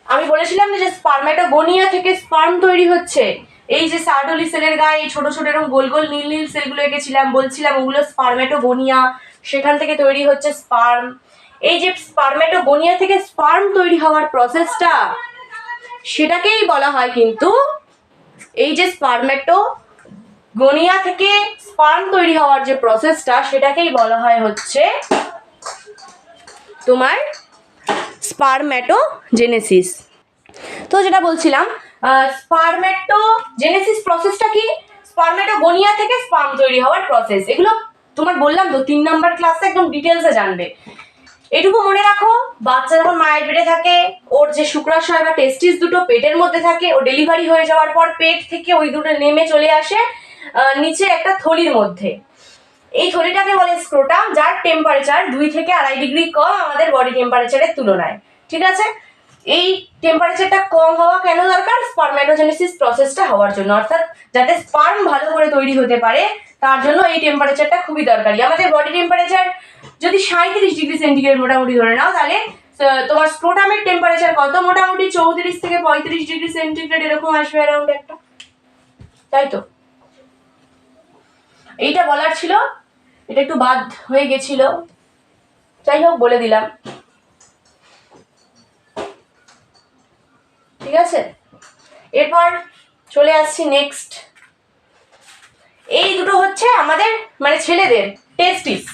আমি বলেছিলাম যে স্পারমেটোগোনিয়া থেকে স্পার্ম তৈরি হচ্ছে। এই যে সার্টোলি সেলের গায়ে ছোট ছোট এরকম গোল গোল নীল নীল সেলগুলো এঁকেছিলাম, বলছিলাম ওগুলো স্পারমেটোগোনিয়া, সেখান থেকে তৈরি হচ্ছে স্পার্ম। এই যে স্পারমেটোগোনিয়া থেকে স্পার্ম তৈরি হওয়ার প্রসেসটা, সেটাকেই বলা হয় কিন্তু, এই যে স্পারমেটোগোনিয়া থেকে স্পার্ম তৈরি হওয়ার যে প্রসেসটা, সেটাকেই বলা হয় হচ্ছে তোমার স্পারমেটোজেনেসিস। তো যেটা বলছিলাম, স্পারমেটোজেনেসিস প্রসেসটা কি? স্পারমেটোগোনিয়া থেকে স্পার্ম তৈরি হওয়ার প্রসেস। এগুলো তোমার বললাম তো 3 নাম্বার ক্লাসে একদম ডিটেলসে জানবে। এটুকু মনে রাখো, বাচ্চা যখন মায়ের পেটে থাকে, ওর যে শুক্রাশয় বা টেস্টিস দুটো পেটের মধ্যে থাকে, ও ডেলিভারি হয়ে যাওয়ার পর পেট থেকে ওই দুটো নেমে চলে আসে নিচে একটা থলির মধ্যে। এই থলিটাকে বলে স্ক্রোটাম, যার টেম্পারেচার 2 থেকে 2.5 ডিগ্রি কম আমাদের বডি টেম্পারেচারের তুলনায়, ঠিক আছে? এই টেম্পারেচারটা কম হওয়া কেন দরকার? স্পারম্যাটোজেনেসিস প্রসেসটা হওয়ার জন্য, অর্থাৎ যাতে স্পার্ম ভালো করে তৈরি হতে পারে তার জন্য এই টেম্পারেচারটা খুবই দরকারি। আমাদের বডি টেম্পারেচার যদি 37°C মোটামুটি ধরে নাও, তাহলে তোমার স্ক্রোটামের টেম্পারেচার কত? মোটামুটি 34 থেকে 35°C এরকম আসবে অ্যারাউন্ড একটা, তাই তো? এইটা বলার ছিল, এটা একটু বাদ হয়ে গেছিল, যাই হোক বলে দিলাম, ঠিক আছে। এরপর চলে আসছি নেক্সট। এই দুটো হচ্ছে আমাদের মানে ছেলেদের টেস্টিস,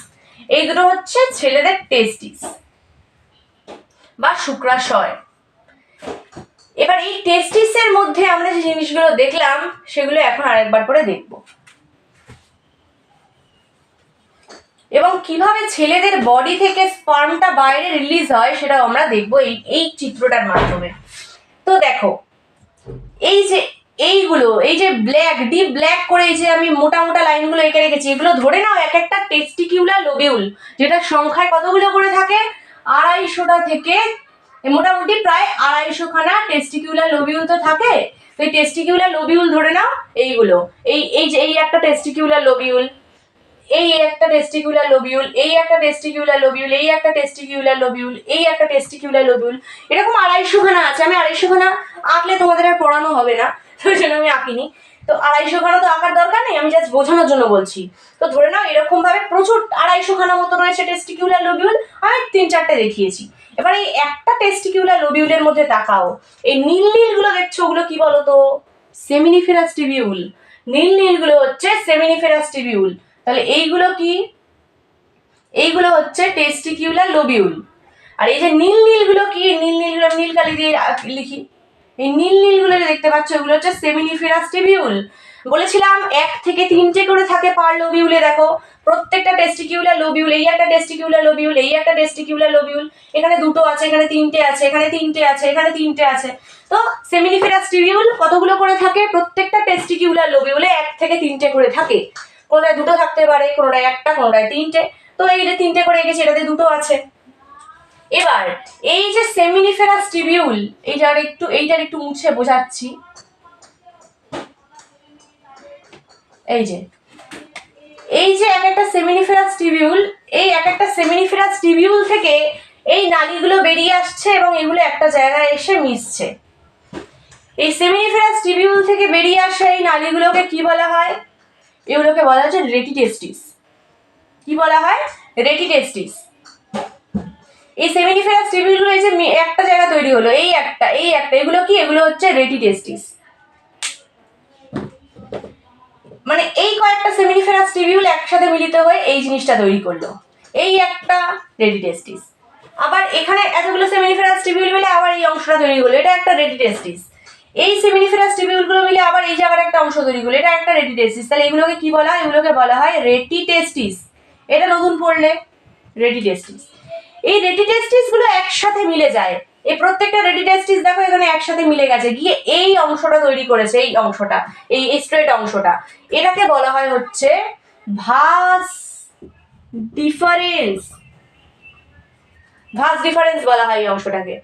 এই দুটো হচ্ছে ছেলেদের টেস্টিস বা শুক্রাশয়। এবার এই টেস্টিসের মধ্যে আমরা যে জিনিসগুলো দেখলাম সেগুলো এখন আরেকবার করে দেখব, এবং কিভাবে ছেলেদের বডি থেকে স্পার্মটা বাইরে রিলিজ হয় সেটাও আমরা দেখবো এই চিত্রটার মাধ্যমে। তো দেখো, এই যে এইগুলো, এই যে ব্ল্যাক, ডিপ ব্ল্যাক করে এই যে আমি মোটা মোটা লাইনগুলো এঁকে রেখেছি, এগুলো ধরে নাও এক একটা টেস্টিকিউলার লোবিউল, যেটা সংখ্যায় কতগুলো করে থাকে? 250টা থেকে মোটামুটি প্রায় 250খানা টেস্টিকিউলার লোবিউল তো থাকে। তো এই টেস্টিকিউলার লোবিউল ধরে নাও এইগুলো, এই যে এই একটা টেস্টিকিউলার লোবিউল, এই একটা টেস্টিকুলার লোবিউল, এই একটা টেস্টিকুলার লোবিউল, এই একটা টেস্টিকুলার লোবিউল, এই একটা টেস্টিকুলার লোবিউল, এরকম 250খানা আছে। আমি 250খানা আঁকলে তোমাদের আর পড়ানো হবে না, ওই জন্য আমি আঁকিনি। তো 250খানা তো আঁকার দরকার নেই, আমি জাস্ট বোঝানোর জন্য বলছি। তো ধরে নাও এরকম ভাবে প্রচুর 250খানা মতো রয়েছে টেস্টিকুলার লোবিউল, আমি 3-4টে দেখিয়েছি। এবার এই একটা টেস্টিকুলার লোবিউলের মধ্যে তাকাও, এই নীল নীলগুলো দেখছো, ওগুলো কি বলো তো? Seminiferous tubule. নীল নীলগুলো হচ্ছে সেমিনিফেরাস টিবিউল। তাহলে এইগুলো কি? এইগুলো হচ্ছে টেস্টিকিউলার লোবিউল। আর এই যে নীল নীলগুলো কি? নীল নীলগুলো নীল কালি দিয়ে লিখি, এই নীল নীলগুলো যে দেখতে পাচ্ছ এগুলো হচ্ছে সেমিনিফেরাস টিবিউল। বলেছিলাম 1 থেকে 3টে করে থাকে পার লোবিউলে। দেখো প্রত্যেকটা টেস্টিকিউলার লোবিউল, এই একটা টেস্টিকিউলার লোবিউল, এই একটা টেস্টিকিউলার লোবিউল, এখানে 2টো আছে, এখানে 3টে আছে, এখানে 3টে আছে, এখানে 3টে আছে। তো সেমিনিফেরাস টিবিউল কতগুলো করে থাকে? প্রত্যেকটা টেস্টিকিউলার লোবিউলে 1 থেকে 3টে করে থাকে। কোনোটায় 2টো থাকতে পারে, কোনোটায় 1টা, কোনোটায় 3টে। তো এই যে 3টে করে এঁকেছি, এটাতে 2টো আছে। এবার এই যে সেমিনিফেরাস টিবিউল, এইটার একটু মুছে বোঝাচ্ছি। এই যে এক একটা সেমিনিফেরাস টিবিউল, এই এক একটা সেমিনিফেরাস টিবিউল থেকে এই নালীগুলো বেরিয়ে আসছে এবং এগুলো একটা জায়গায় এসে মিশছে। এই সেমিনিফেরাস টিবিউল থেকে বেরিয়ে আসা এই নালীগুলোকে কি বলা হয়? এগুলোকে বলা হচ্ছে রেটিটেস্টিস। কি বলা হয়? রেটিটেস্টিস। এই সেমিনিফেরাস টিবিউলগুলো এই যে একটা জায়গা তৈরি হলো, এই একটা, এগুলো কি? এগুলো হচ্ছে রেটিটেস্টিস। মানে এই কয়েকটা সেমিনিফেরাস টিবিউল একসাথে মিলিত হয়ে এই জিনিসটা তৈরি করলো, এই একটা রেটিটেস্টিস। আবার এখানে এতগুলো সেমিনিফেরাস টিবিউল মিলে আবার এই অংশটা তৈরি হলো, এটা একটা রেটিটেস্টিস। এই সেমিনিফেরাস টিবিউলগুলো মিলে আবার এই জায়গার একটা অংশ তৈরি হলো, এটা একটা রেটিটেস্টিস। তাহলে এগুলোকে কি বলা হয়? এগুলোকে বলা হয় রেটিটেস্টিস। এটা নতুন পড়লে, রেটিটেস্টিস। এই রেটিটেস্টিস গুলো একসাথে মিলে যায়, এই প্রত্যেকটা রেটিটেস্টিস দেখো এখানে একসাথে মিলে গেছে, গিয়ে এই অংশটা তৈরি করেছে, এই অংশটা, এই স্ট্রেট অংশটা, এটাকে বলা হয় হচ্ছে ভাস ডিফারেন্স। ভাস ডিফারেন্স বলা হয় এই অংশটাকে।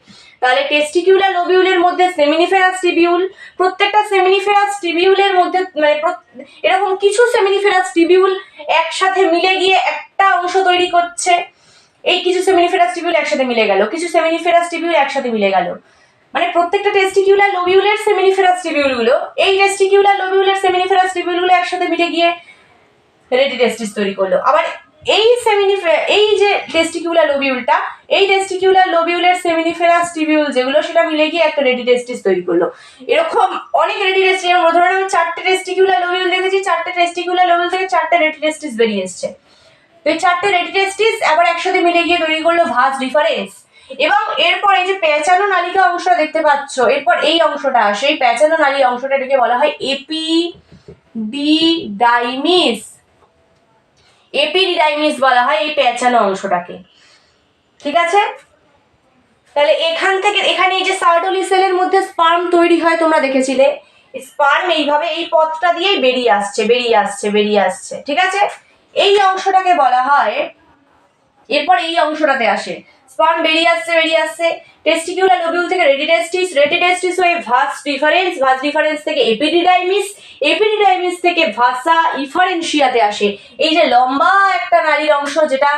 তাহলে টেস্টিকিউলার লোবিউলের মধ্যে সেমিনিফেরাস টিবিউল, প্রত্যেকটা সেমিনিফেরাস টিবিউলের মধ্যে মানে এরকম কিছু সেমিনিফেরাস টিবিউল একসাথে মিলে গিয়ে একটা অংশ তৈরি করছে। এই কিছু সেমিনিফেরাস টিবিউল একসাথে মিলে গেল, কিছু সেমিনিফেরাস টিবিউল একসাথে মিলে গেল, মানে প্রত্যেকটা টেস্টিকিউলার লোবিউলের সেমিনিফেরাস টিবিউলগুলো, এই টেস্টিকিউলার লোবিউলের সেমিনিফেরাস টিবিউলগুলো একসাথে মিলে গিয়ে রেটিটেস্টিস তৈরি করলো। আবার এই যে টেস্টিকিউলার লোবিউলটা, এই টেস্টিকিউলার লোবিউলের সেমিনিফেরাস টিবিউল যেগুলো, সেটা মিলে গিয়ে একটা রেটিটেস্টিস তৈরি করলো। এরকম অনেক রেটিটেস্টিস, ধরুন আমি 4টে টেস্টিকিউলার লোবিউল দেখেছি, 4টে টেস্টিকিউলার লোবিউল থেকে 4টে রেটিটেস্টিস বেরিয়ে এসছে। তো এই 4টে রেটিটেস্টিস আবার একসাথে মিলে গিয়ে তৈরি করলো ভাস ডিফারেন্স। এবং এরপর এই যে পেঁচানো নালিকা অংশটা দেখতে পাচ্ছ, এরপর এই অংশটা আসে, এই পেঁচানো নালী অংশটা, এটাকে বলা হয় এপিডিডাইমিস। এপিডিডাইমিস বলা হয় এই পেঁচানো অংশটাকে, ঠিক আছে। তাহলে এখান থেকে এখানে এই যে সার্টোলি সেলের মধ্যে স্পার্ম তৈরি হয়, তোমরা দেখেছিলে, স্পার্ম এইভাবে এই পথটা দিয়েই বেরিয়ে আসছে, ঠিক আছে। এই অংশটাকে বলা হয়, এরপর এই অংশটাতে আসে স্পার্ম বেরিয়ে আসছে টেস্টিকুলার লোবিউল থেকে রেডি টেস্টিস হয়ে ভাস ডিফারেন্স থেকে এপিডিডাইমিস থেকে ভাসা ইফারেনশিয়াতে আসে। এই যে লম্বা একটা নালীর অংশ যেটা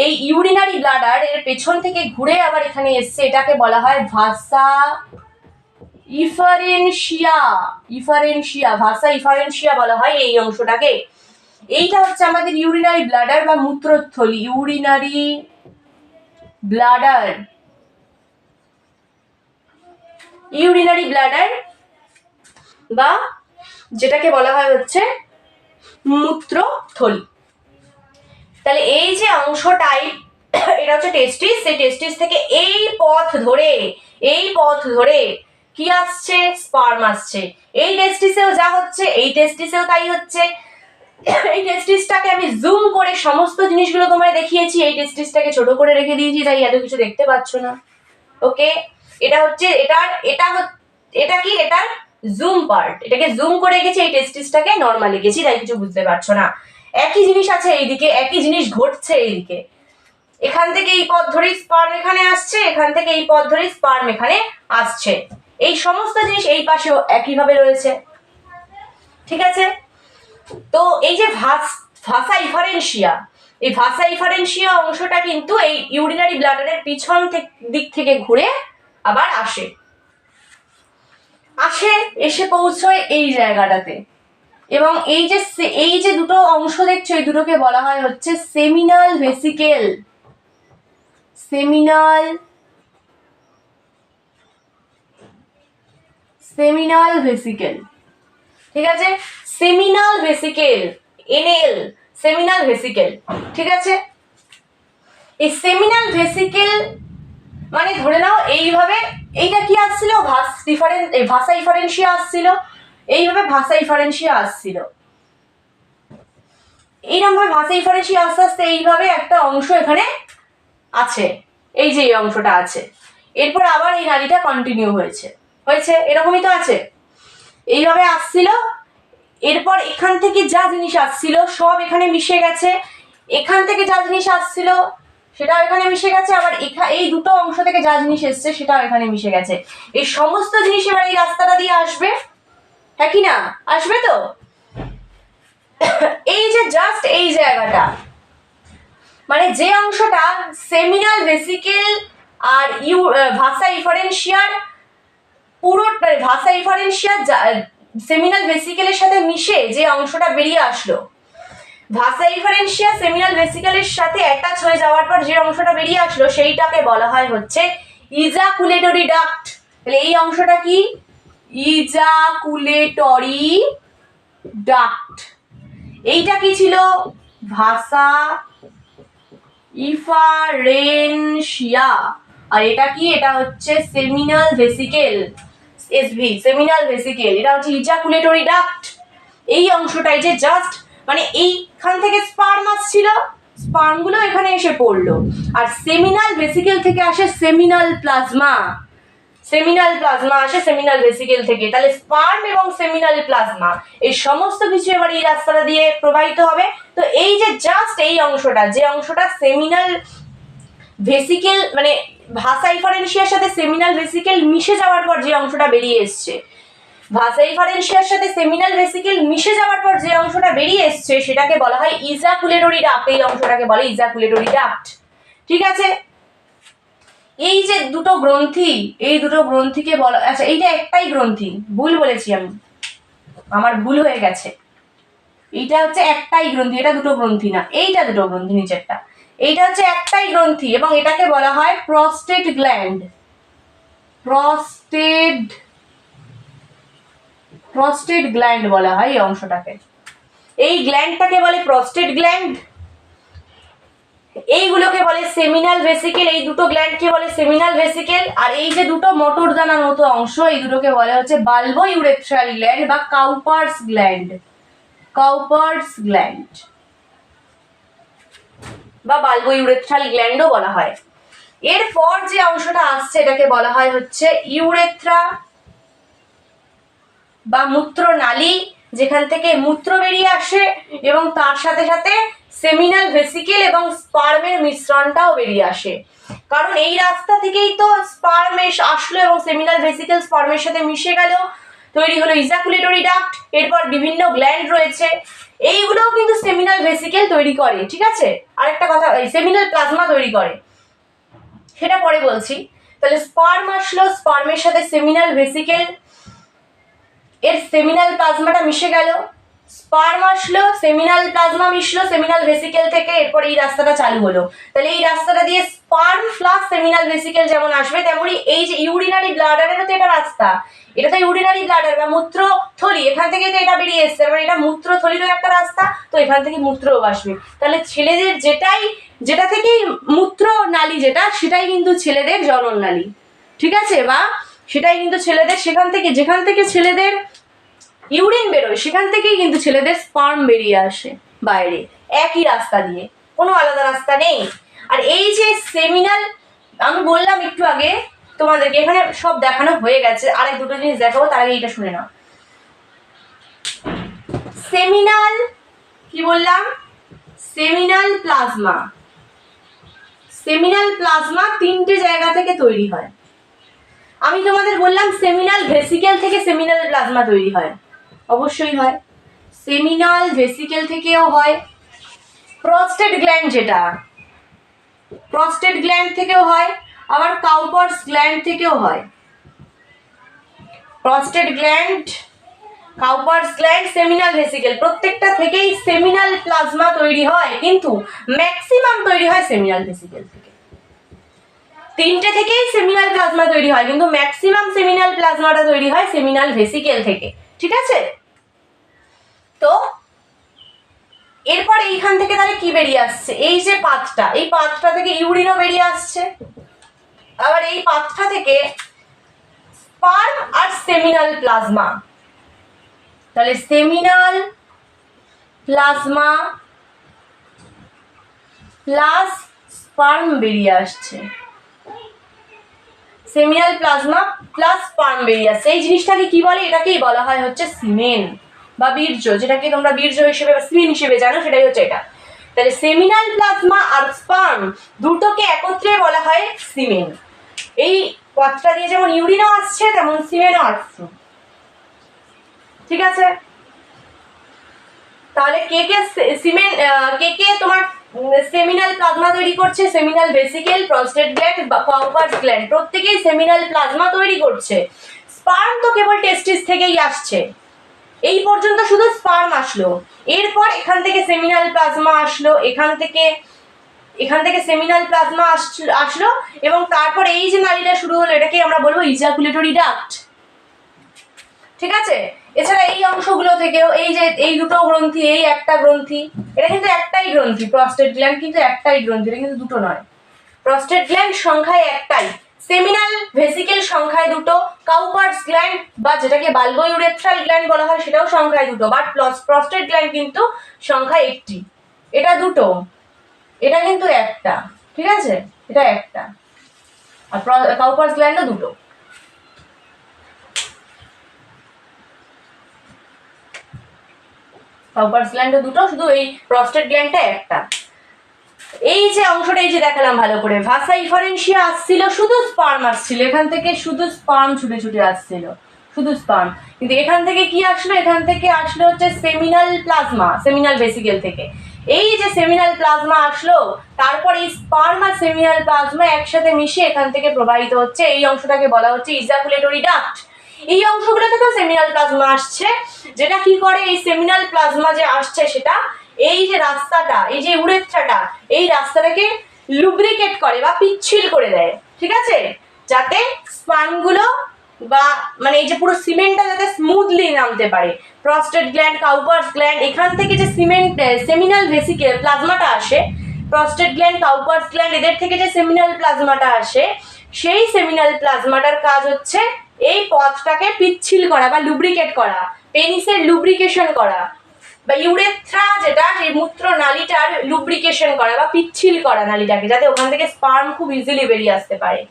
এই ইউরিনারি ব্লাডার এর পেছন থেকে ঘুরে আবার এখানে এসছে, এটাকে বলা হয় ভাসা ইফারেনশিয়া বলা হয় এই অংশটাকে। এইটা হচ্ছে আমাদের ইউরিনারি ব্লাডার বা মূত্রথলি, ইউরিনারি ব্লাডার বা যেটাকে বলা হয় হচ্ছে মূত্রথলি। তাহলে এই যে অংশটাই এটা হচ্ছে টেস্টিস, সেই টেস্টিস থেকে এই পথ ধরে কি আসছে, স্পার্ম আসছে। এই টেস্টিসেও যা হচ্ছে এই টেস্টিসেও তাই হচ্ছে। এই টেস্টিসটাকে আমি জুম করে সমস্ত জিনিসগুলো তোমায় দেখিয়েছি, এই টেস্টিসটাকে ছোট করে রেখে দিয়েছি, তাই এত কিছু দেখতে পাচ্ছ না। ওকে, এটা হচ্ছে এটা কি এটার জুম পার্ট, এটাকে জুম করে গেছি, এই টেস্টিসটাকে নরমাল লিখেছি, তাই কিছু বুঝতে পারছো না। একই জিনিস আছে এইদিকে, একই জিনিস ঘটছে এইদিকে। এখান থেকে এই পথ ধরে স্পার্ম এখানে আসছে, এখান থেকে এই পথ ধরে স্পার্ম এখানে আসছে। এই সমস্ত জিনিস এই পাশেও একইভাবে রয়েছে, ঠিক আছে। তো এই যে ভাসা ইফারেনশিয়া অংশটা কিন্তু এই ইউরিনারি ব্লাডারের পিছন দিক থেকে ঘুরে আবার এসে পৌঁছয় এই জায়গাটাতে। এবং এই যে দুটো অংশ দেখছো, এই দুটোকে বলা হয় হচ্ছে সেমিনাল ভেসিকেল। ঠিক আছে, সেমিনাল ভেসিকেল, ঠিক আছে। এই সেমিনাল ভেসিকেল মানে ধরে নাও এইভাবে, এইটা কি আসছিল, ভাসা ইফারেনশিয়া আসছিল, এইভাবে ভাসা ইফারেনশিয়া আসছিল, এইরকম ভাবে ভাসা ইফারেনশিয়া আস্তে আস্তে এইভাবে একটা অংশ এখানে আছে, এই যে এই অংশটা আছে। এরপর আবার এই নালীটা কন্টিনিউ হয়েছে, এরকমই তো আছে, এইভাবে আসছিল। এরপর এখান থেকে যা জিনিস আসছিল সব এখানে মিশে গেছে, এখান থেকে যা জিনিস আসছিল সেটাও এখানে মিশে গেছে, আবার এই দুটো অংশ থেকে যা জিনিস এসছে সেটাও এখানে মিশে গেছে। এই সমস্ত জিনিস এবার এই রাস্তাটা দিয়ে আসবে, হ্যাঁ কি না, আসবে তো। এই যে জাস্ট এই জায়গাটা, মানে যে অংশটা সেমিনাল ভেসিকেল আর ভাসা ইফারেনশিয়ার সেমিনাল ভেসিকেলের সাথে মিশে যে অংশটা বেরিয়ে আসলো, ভাসা ইফারেনশিয়া সেমিনাল ভেসিকেলের সাথে অ্যাটাচ হয়ে যাওয়ার পর যে অংশটা বেরিয়ে আসলো সেইটাকে বলা হয় হচ্ছে ইজাকুলেটরি ডাক্ট। তাহলে এই অংশটা কি, ইজাকুলেটরি ডাক্ট। এইটা কি ছিল, ভাসা ইফারেনশিয়া। আর এটা কি, এটা হচ্ছে সেমিনাল ভেসিকেল, সেমিনাল ভেসিকেল, এটা হচ্ছে ইজাকুলেটরি ডাক্ট। এই অংশটাই যে জাস্ট মানে এইখান থেকে স্পার্ম আসছিল, স্পার্মগুলো এখানে এসে পড়লো, আর সেমিনাল ভেসিকেল থেকে আসে সেমিনাল প্লাজমা আসে সেমিনাল ভেসিকেল থেকে। তাহলে স্পার্ম এবং সেমিনাল প্লাজমা এই সমস্ত কিছু এবার এই রাস্তাটা দিয়ে প্রবাহিত হবে। তো এই যে জাস্ট এই অংশটা, যে অংশটা সেমিনাল ভেসিকেল মানে ভাসা ইফারেনশিয়ার সাথে সেমিনাল ভেসিকেল মিশে যাওয়ার পর যে অংশটা বেরিয়ে এসছে, ভাসা ইফারেনশিয়ার সাথে সেমিনাল ভেসিকেল মিশে যাওয়ার পর যে অংশটা বেরিয়ে এসছে সেটাকে বলা হয় ইজাকুলেটরি ডাক্ট। এই অংশটাকে বলে ইজাকুলেটরি ডাক্ট, ঠিক আছে। এই যে দুটো গ্রন্থি, এই দুটো গ্রন্থিকে বলা, আচ্ছা এইটা একটাই গ্রন্থি, ভুল বলেছি আমি, আমার ভুল হয়ে গেছে। এইটা হচ্ছে একটাই গ্রন্থি, এটা দুটো গ্রন্থি না, এইটা দুটো গ্রন্থি নিচেরটা, এইটা হচ্ছে একটাই গ্রন্থি এবং এটাকে বলা হয় প্রস্টেট গ্ল্যান্ড। প্রস্টেট গ্ল্যান্ড বলা হয় এই অংশটাকে, এই গ্ল্যান্ডটাকে বলে প্রস্টেট গ্ল্যান্ড, এইগুলোকে বলে সেমিনাল ভেসিকেল, এই দুটো গ্ল্যান্ডকে বলে সেমিনাল ভেসিকেল। আর এই যে দুটো মটরদানার মতো অংশ, এই দুটোকে বলে হচ্ছে বাল্বো ইউরেথ্রাল গ্ল্যান্ড বা কাউপার্স গ্ল্যান্ড বা বাল্বো ইউরেথ্রাল গ্ল্যান্ডও বলা হয়। এরপর যে অংশটা আসছে এটাকে বলা হয় হচ্ছে ইউরেথ্রা বা মূত্রনালী, যেখান থেকে মূত্র বেরিয়ে আসে এবং তার সাথে সাথে সেমিনাল ভেসিকেল এবং স্পার্মের মিশ্রণটাও বেরিয়ে আসে, কারণ এই রাস্তা থেকেই তো স্পার্ম আসলো এবং সেমিনাল ভেসিকেল স্পার্মের সাথে মিশে গেল, তৈরি হলো ইজাকুলেটরি ডাক্ট। এরপর বিভিন্ন গ্ল্যান্ড রয়েছে, এইগুলোও কিন্তু সেমিনাল ভেসিকেল তৈরি করে। ঠিক আছে, আরেকটা কথা, সেমিনাল প্লাজমা তৈরি করে, সেটা পরে বলছি। তাহলে স্পার্ম আসলো, স্পার্মের সাথে সেমিনাল ভেসিকেল, এর সেমিনাল প্লাজমাটা মিশে গেল, স্পার্ম আসলো, সেমিনাল প্লাজমা মিশলো সেমিনাল ভেসিকেল থেকে, এরপর এই রাস্তাটা চালু হলো। তাহলে এই রাস্তাটা দিয়ে স্পার্ম প্লাস সেমিনাল ভেসিকেল যেমন আসবে, তেমনই এই যে ইউরিনারি ব্লাডারেরও তো এটা রাস্তা, এটা তো ইউরিনারি ব্লাডার বা মূত্রথলি, এখান থেকে তো এটা বেরিয়ে এসছে, মানে এটা মূত্রথলিরও একটা রাস্তা, তো এখান থেকে মূত্রও আসবে। তাহলে ছেলেদের যেটা থেকেই মূত্র নালী সেটাই কিন্তু ছেলেদের জনন নালী। ঠিক আছে, বা সেটাই কিন্তু ছেলেদের, যেখান থেকে ছেলেদের ইউরিন বেরোয় সেখান থেকেই কিন্তু ছেলেদের স্পার্ম বেরিয়ে আসে বাইরে, একই রাস্তা দিয়ে, কোনো আলাদা রাস্তা নেই। আর এই যে সেমিনাল, আমি বললাম একটু আগে তোমাদেরকে, এখানে সব দেখানো হয়ে গেছে, আর এক দুটো জিনিস দেখাবো, তার আগে এইটা শুনে নাও। সেমিনাল কি বললাম, সেমিনাল প্লাজমা, সেমিনাল প্লাজমা তিনটে জায়গা থেকে তৈরি হয়। আমি তোমাদের বললাম সেমিনাল ভেসিকেল থেকে সেমিনাল প্লাজমা তৈরি হয়, অবশ্যই হয়, সেমিনাল ভেসিকেল থেকেও হয়, প্রস্টেট গ্ল্যান্ড যেটা, প্রস্টেট গ্ল্যান্ড থেকেও হয়, আবার কাউপার্স গ্ল্যান্ড থেকেও হয়। Prostate gland, Cowper's gland, seminal vesicle, প্রত্যেকটা থেকেই সেমিনাল প্লাজমা তৈরি হয়, কিন্তু ম্যাক্সিমাম তৈরি হয় সেমিনাল ভেসিকেল থেকে। তিনটে থেকেই সেমিনাল প্লাজমা তৈরি হয়, কিন্তু ম্যাক্সিমাম সেমিনাল প্লাজমাটা তৈরি হয় সেমিনাল ভেসিকেল থেকে। ঠিক আছে, তো এরপর এইখান থেকে তাহলে কি বেরিয়ে আসছে, এই যে পাথটা, এই পাথটা থেকে ইউরিনও বেরিয়ে আসছে, আবার এই পাথটা থেকে স্পার্ম আর সেমিনাল প্লাজমা, তাহলে সেমিনাল প্লাজমা প্লাস স্পার্ম বেরিয়ে আসছে, সেমিনাল প্লাজমা প্লাস স্পার্ম বেরিয়ে আসছে। এই জিনিসটাকে কি বলে, এটাকেই বলা হয় হচ্ছে সিমেন বা বীর্য, যেটাকে তোমরা বীর্য হিসেবে বা সিমেন হিসেবে জানো, সেটাই হচ্ছে এটা। তাহলে সেমিনাল প্লাজমা আর স্পার্ম দুটোকে একত্রে বলা হয় সিমেন। এই পথটা দিয়ে যেমন ইউরিনও আসছে তেমন সিমেনও আসছে। ঠিক আছে, তাহলে কে কে তোমার সেমিনাল প্লাজমা তৈরি করছে, সেমিনাল ভেসিকেল, প্রস্টেট গ্ল্যান্ড বা কাউপার্স গ্ল্যান্ড, প্রত্যেকেই সেমিনাল প্লাজমা তৈরি করছে। স্পার্ম তো কেবল টেস্টিস থেকেই আসছে, এই পর্যন্ত শুধু স্পার্ম আসলো, এরপর এখান থেকে সেমিনাল প্লাজমা আসলো, এখান থেকে সেমিনাল প্লাজমা আসলো, এবং তারপর এই যে নালীটা শুরু হলো, এটাকে আমরা বলবো ইজাকুলেটরি ডাক্ট। ঠিক আছে, এছাড়া এই অংশগুলো থেকেও, এই যে এই দুটো গ্রন্থি, এই একটা গ্রন্থি, এটা কিন্তু একটাই গ্রন্থি, প্রস্টেট গ্ল্যান্ড কিন্তু একটাই গ্রন্থি, এটা কিন্তু দুটো নয়। প্রস্টেট গ্ল্যান্ড সংখ্যায় একটাই, সেমিনাল ভেসিকেল সংখ্যায় দুটো, কাউপার্স গ্ল্যান্ড বা যেটাকে বাল্বোইউরেথ্রাল গ্ল্যান্ড বলা হয় সেটাও সংখ্যায় দুটো, বাট প্রস্টেট গ্ল্যান্ড কিন্তু সংখ্যায় একটি, এটা দুটো, এটা কিন্তু একটা। ঠিক আছে, এটা একটা, আর কাউপার্স গ্ল্যান্ডও দুটো। কাউপার্স গ্ল্যান্ডও দুটো, শুধু এই প্রস্টেট গ্ল্যান্ডটা একটা। এই যে অংশটা, এই যে দেখালাম ভালো করে, ভাসা ইফারেন্সিয়া আসছিল, শুধু স্পার্ম আসছিল, এখান থেকে শুধু স্পার্ম ছুটে ছুটে আসছিল, শুধু স্পার্ম। কিন্তু এখান থেকে কি আসলো, এখান থেকে আসলো হচ্ছে সেমিনাল প্লাজমা, সেমিনাল ভেসিকেল থেকে। এই যে সেমিনাল প্লাজমা আসলো, তারপর এই স্পার্ম আর সেমিনাল প্লাজমা একসাথে মিশে এখান থেকে প্রবাহিত হচ্ছে, এই অংশটাকে বলা হচ্ছে ইজাকুলেটরি ডাক্ট। এই অংশগুলো থেকেও সেমিনাল প্লাজমা আসছে, যেটা কি করে, এই সেমিনাল প্লাজমা যে আসছে সেটা এই যে রাস্তাটা, এই যে উরেথ্রাটা, এই রাস্তাটাকে লুব্রিকেট করে বা পিচ্ছিল করে দেয়। ঠিক আছে, যাতে স্পার্মগুলো বা মানে এই যে পুরো সিমেন্টটা যাতে স্মুথলি নামতে পারে। প্রস্টেট গ্ল্যান্ড, কাউপার্স গ্ল্যান্ড, এখান থেকে যে সেমিনাল ভেসিকেল প্লাজমাটা আসে, প্রস্টেট গ্ল্যান্ড, কাউপার্স গ্ল্যান্ড, এদের থেকে যে সেমিনাল প্লাজমাটা আসে, সেই সেমিনাল প্লাজমাটার কাজ হচ্ছে এই পথটাকে পিচ্ছিল করা বা লুব্রিকেট করা, পেনিসের লুব্রিকেশন করা, বা ইউরেথ্রা যেটা, সেই মূত্র নালীটার লুব্রিকেশন করা বা পিচ্ছিল করা নালীটাকে, যাতে ওখান থেকে স্পার্ম খুব ইজিলি বেরিয়ে আসতে পারে।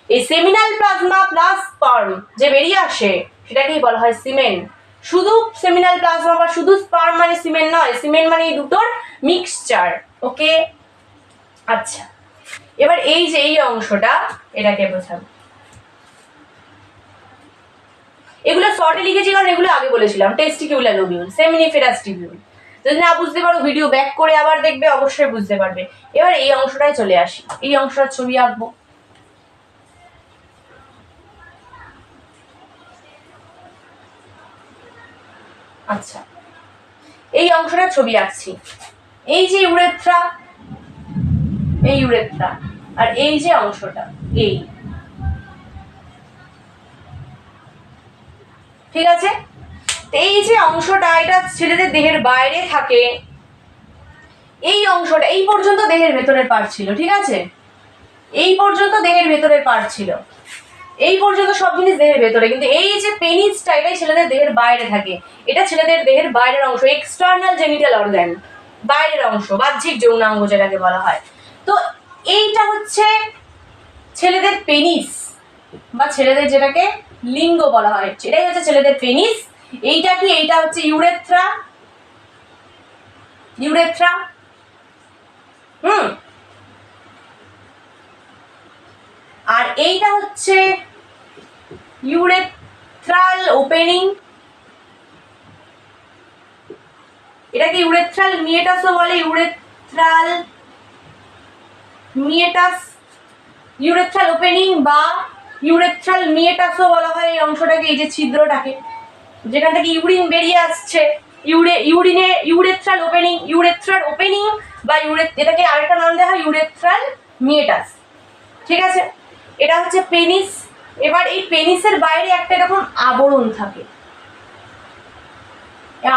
এই সেমিনাল প্লাজমা প্লাস স্পার্ম যে বেরিয়ে আসে সেটাকেই বলা হয় সিমেন। শুধু সেমিনাল প্লাজমা বা শুধু স্পার্ম মানে সিমেন নয়, সিমেন মানে এই দুটোর মিক্সচার। ওকে, আচ্ছা এবার এই যে এই অংশটা, এটাকে বোঝাবো। এগুলো শর্টে লিখেছি কারণ এগুলো আগে বলেছিলাম। টেস্টিকিউলার লোবিউল, সেমিনিফেরাস টিবিউল। যদি না বুঝতে পারো ভিডিও ব্যাক করে আবার দেখবে, অবশ্যই বুঝতে পারবে। এবার এই অংশটায় চলে আসি, এই অংশটার ছবি আঁকবো। আচ্ছা এই অংশটার ছবি আঁকছি। এই যে ইউরেথ্রা, এই ইউরেথ্রা, আর এই যে অংশটা, এই, ঠিক আছে। এই যে অংশটা, এটা ছেলেদের দেহের বাইরে থাকে। এই অংশটা এই পর্যন্ত দেহের ভেতরের পার্ট ছিল, ঠিক আছে। এই পর্যন্ত দেহের ভেতরের পার্ট ছিল, এই পর্যন্ত সব জিনিস দেহের ভেতরে, কিন্তু এই যে পেনিসটা, এটাই ছেলেদের দেহের বাইরে থাকে। এটা ছেলেদের দেহের বাইরের অংশ, এক্সটার্নাল জেনিটাল অর্গান, বাইরের অংশ, বাহ্যিক যৌনাঙ্গ যেটাকে বলা হয়। তো এইটা হচ্ছে ছেলেদের পেনিস, বা ছেলেদের যেটাকে লিঙ্গ বলা হয়, এটাই হচ্ছে ছেলেদের পেনিস। এইটা কি? এইটা হচ্ছে ইউরেথ্রা, ইউরেথ্রা। আর এইটা হচ্ছে ইউরেথ্রাল ওপেনিং, এটাকে ইউরেথ্রাল মিয়েটাসও বলে, ইউরেথ্রাল মিয়েটাস, ইউরেথ্রাল ওপেনিং বা ইউরেথ্রাল মিয়েটাসও বলা হয় এই অংশটাকে, এই যে ছিদ্রটাকে যেখান থেকে ইউরিন বেরিয়ে আসছে, ইউরেথ্রাল ওপেনিং, ইউরেথ্রাল ওপেনিং বা এটাকে আরেকটা নাম দেওয়া হয় ইউরেথ্রাল মিয়েটাস, ঠিক আছে। এটা হচ্ছে পেনিস। এবার এই পেনিসের বাইরে একটা এরকম আবরণ থাকে,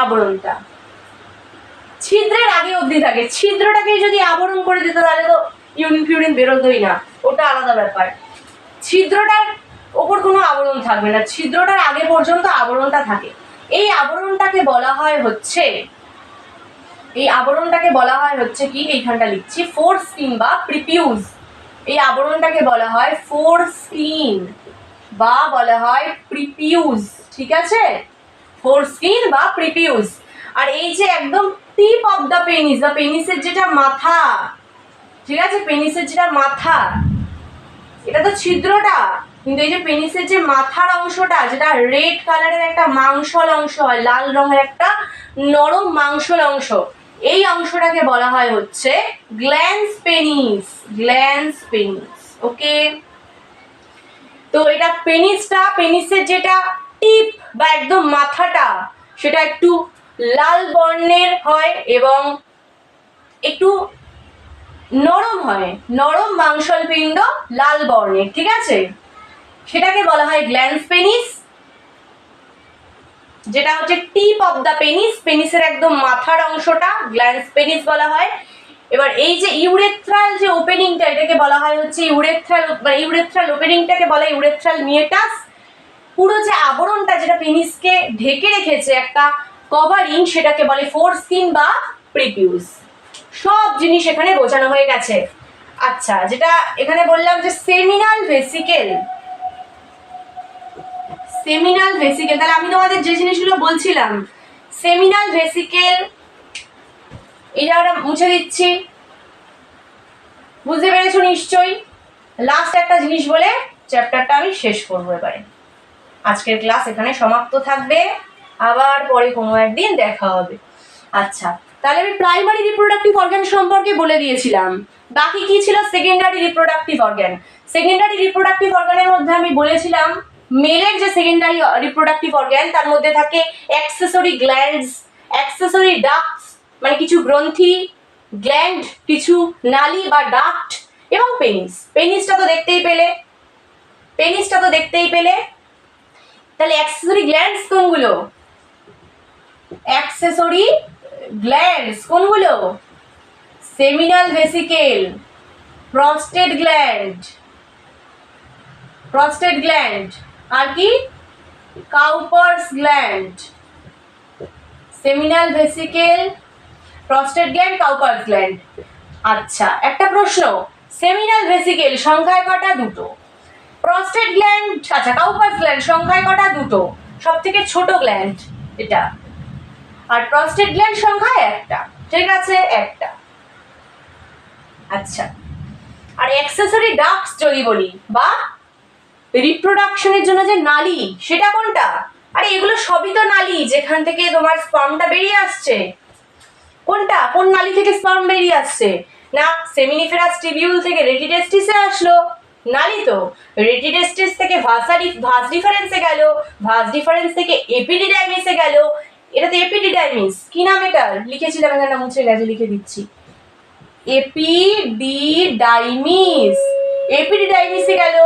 আবরণটা ছিদ্রের আগে অবধি থাকে। ছিদ্রটাকে যদি আবরণ করে দিত তাহলে তো ইউরিন ফিউরিন বেরোতোই না, ওটা আলাদা ব্যাপার। ছিদ্রটার ওপর কোনো আবরণ থাকবে না, ছিদ্রটার আগে পর্যন্ত আবরণটা থাকে। এই আবরণটাকে বলা হয় হচ্ছে, এই আবরণটাকে বলা হয় হচ্ছে কি, এইখানটা লিখছি, ফোর স্কিন বা প্রিপিউজ। এই আবরণটাকে বলা হয় ফোর স্কিন বা বলা হয় প্রিপিউজ, ঠিক আছে, ফোর স্কিন বা প্রিপিউজ। আর এই যে একদম টিপ অফ দ্য পেনিস বা পেনিসের যেটা মাথা, ঠিক আছে, পেনিসের যেটা মাথা, এটা তো ছিদ্রটা, কিন্তু এই যে পেনিসের যে মাথার অংশটা, যেটা রেড কালারের একটা মাংসল অংশ হয়, লাল রঙের একটা নরম মাংসল অংশ, এই অংশটাকে বলা হয় হচ্ছে গ্ল্যান্স পেনিস, গ্ল্যান্স পেনিস। ওকে, তো এটা পেনিসটা, পেনিসের যেটা টিপ বা একদম মাথাটা, সেটা একটু লাল বর্ণের হয় এবং একটু নরম হয়, নরম মাংসল পিণ্ড, লাল বর্ণের, ঠিক আছে। সেটাকে বলা হয় গ্ল্যান্স পেনিস, যেটা হচ্ছে টিপ অফ দ্য পেনিস, পেনিসের একদম মাথার অংশটা গ্ল্যান্স পেনিস বলা হয়। এবার এই যে ইউরেথ্রাল যে ওপেনিংটা, এটাকে বলা হয় হচ্ছে ইউরেথ্রাল, মানে ইউরেথ্রাল ওপেনিংটাকে বলে ইউরেথ্রাল মিয়েটাস। পুরো যে আবরণটা যেটা পেনিসকে ঢেকে রেখেছে একটা কভারিং, সেটাকে বলে ফোর স্কিন বা প্রিপিউস। সব জিনিস এখানে বোঝানো হয়ে গেছে। আচ্ছা, যেটা এখানে বললাম যে সেমিনাল ভেসিকেল, সেমিনাল ভেসিকেল, তাহলে আমি তোমাদের যে জিনিসগুলো বলছিলাম, সেমিনাল ভেসিকেল, এটা মুছে দিচ্ছি, বুঝতে পেরেছো নিশ্চয়ই। লাস্ট একটা জিনিস বলে চ্যাপ্টারটা আমি শেষ করবো এবারে। আজকের ক্লাস এখানে সমাপ্ত থাকবে, আবার পরে কোনো একদিন দেখা হবে। আচ্ছা, তাহলে আমি প্রাইমারি রিপ্রোডাক্টিভ অর্গান সম্পর্কে বলে দিয়েছিলাম। বাকি কি ছিল? Secondary reproductive organ. Secondary reproductive অর্গানের মধ্যে আমি বলেছিলাম মেলের যে সেকেন্ডারি রিপ্রোডাক্টিভ অর্গান, তার মধ্যে থাকে অ্যাক্সেসরি গ্ল্যান্ডস, অ্যাক্সেসরি ডাক্টস মানে কিছু গ্রন্থি, গ্ল্যান্ড কিছু নালী বা ডাক্ট, এবং পেনিস। পেনিসটা তো দেখতেই পেলে, পেনিসটা তো দেখতেই পেলে। তাহলে অ্যাক্সেসরি গ্ল্যান্ডস কোনগুলো? অ্যাক্সেসরি গ্ল্যান্ডস কোনগুলো? Seminal vesicle, prostate gland, prostate gland, আর কি Cowper's gland. Seminal vesicle, prostate gland, Cowper's gland. আচ্ছা, একটা প্রশ্ন, সেমিনাল ভেসিকেল সংখ্যায় কটা? দুটো। প্রস্টেট গ্ল্যান্ড, আচ্ছা কাউপার্স গ্ল্যান্ড সংখ্যায় কটা? দুটো, সব থেকে ছোট গ্ল্যান্ড এটা। আর প্রস্টেট গ্ল্যান্ড সংখ্যায় একটা। ঠিক আছে, একটা। আচ্ছা, আর অ্যাক্সেসরি ডাক্টস যদি বলি বা রিপ্রোডাকশনের জন্য যে নালী, সেটা কোনটা? আরে এগুলো সবই তো নালী, যেখান থেকে তোমার স্পার্মটা বেরিয়ে আসছে। কোনটা? কোন নালী থেকে স্পার্ম বেরিয়ে আসছে? না সেমিনিফেরাস টিবিউল থেকে রেটিডেস্টিসে আসলো, নালী তো। রেটিডেস্টিস থেকে ভাস ডিফারেন্সে গেল, ভাস ডিফারেন্স থেকে এপিডিডাইমিসে গেল। এটা তো এপিডিডাইমিস, কি নাম এটা? লিখেছিলাম এখানে, মুছে গেছে, লিখে দিচ্ছি। এপিডিডাইমিস, এপিডিডাইমিসে গেল,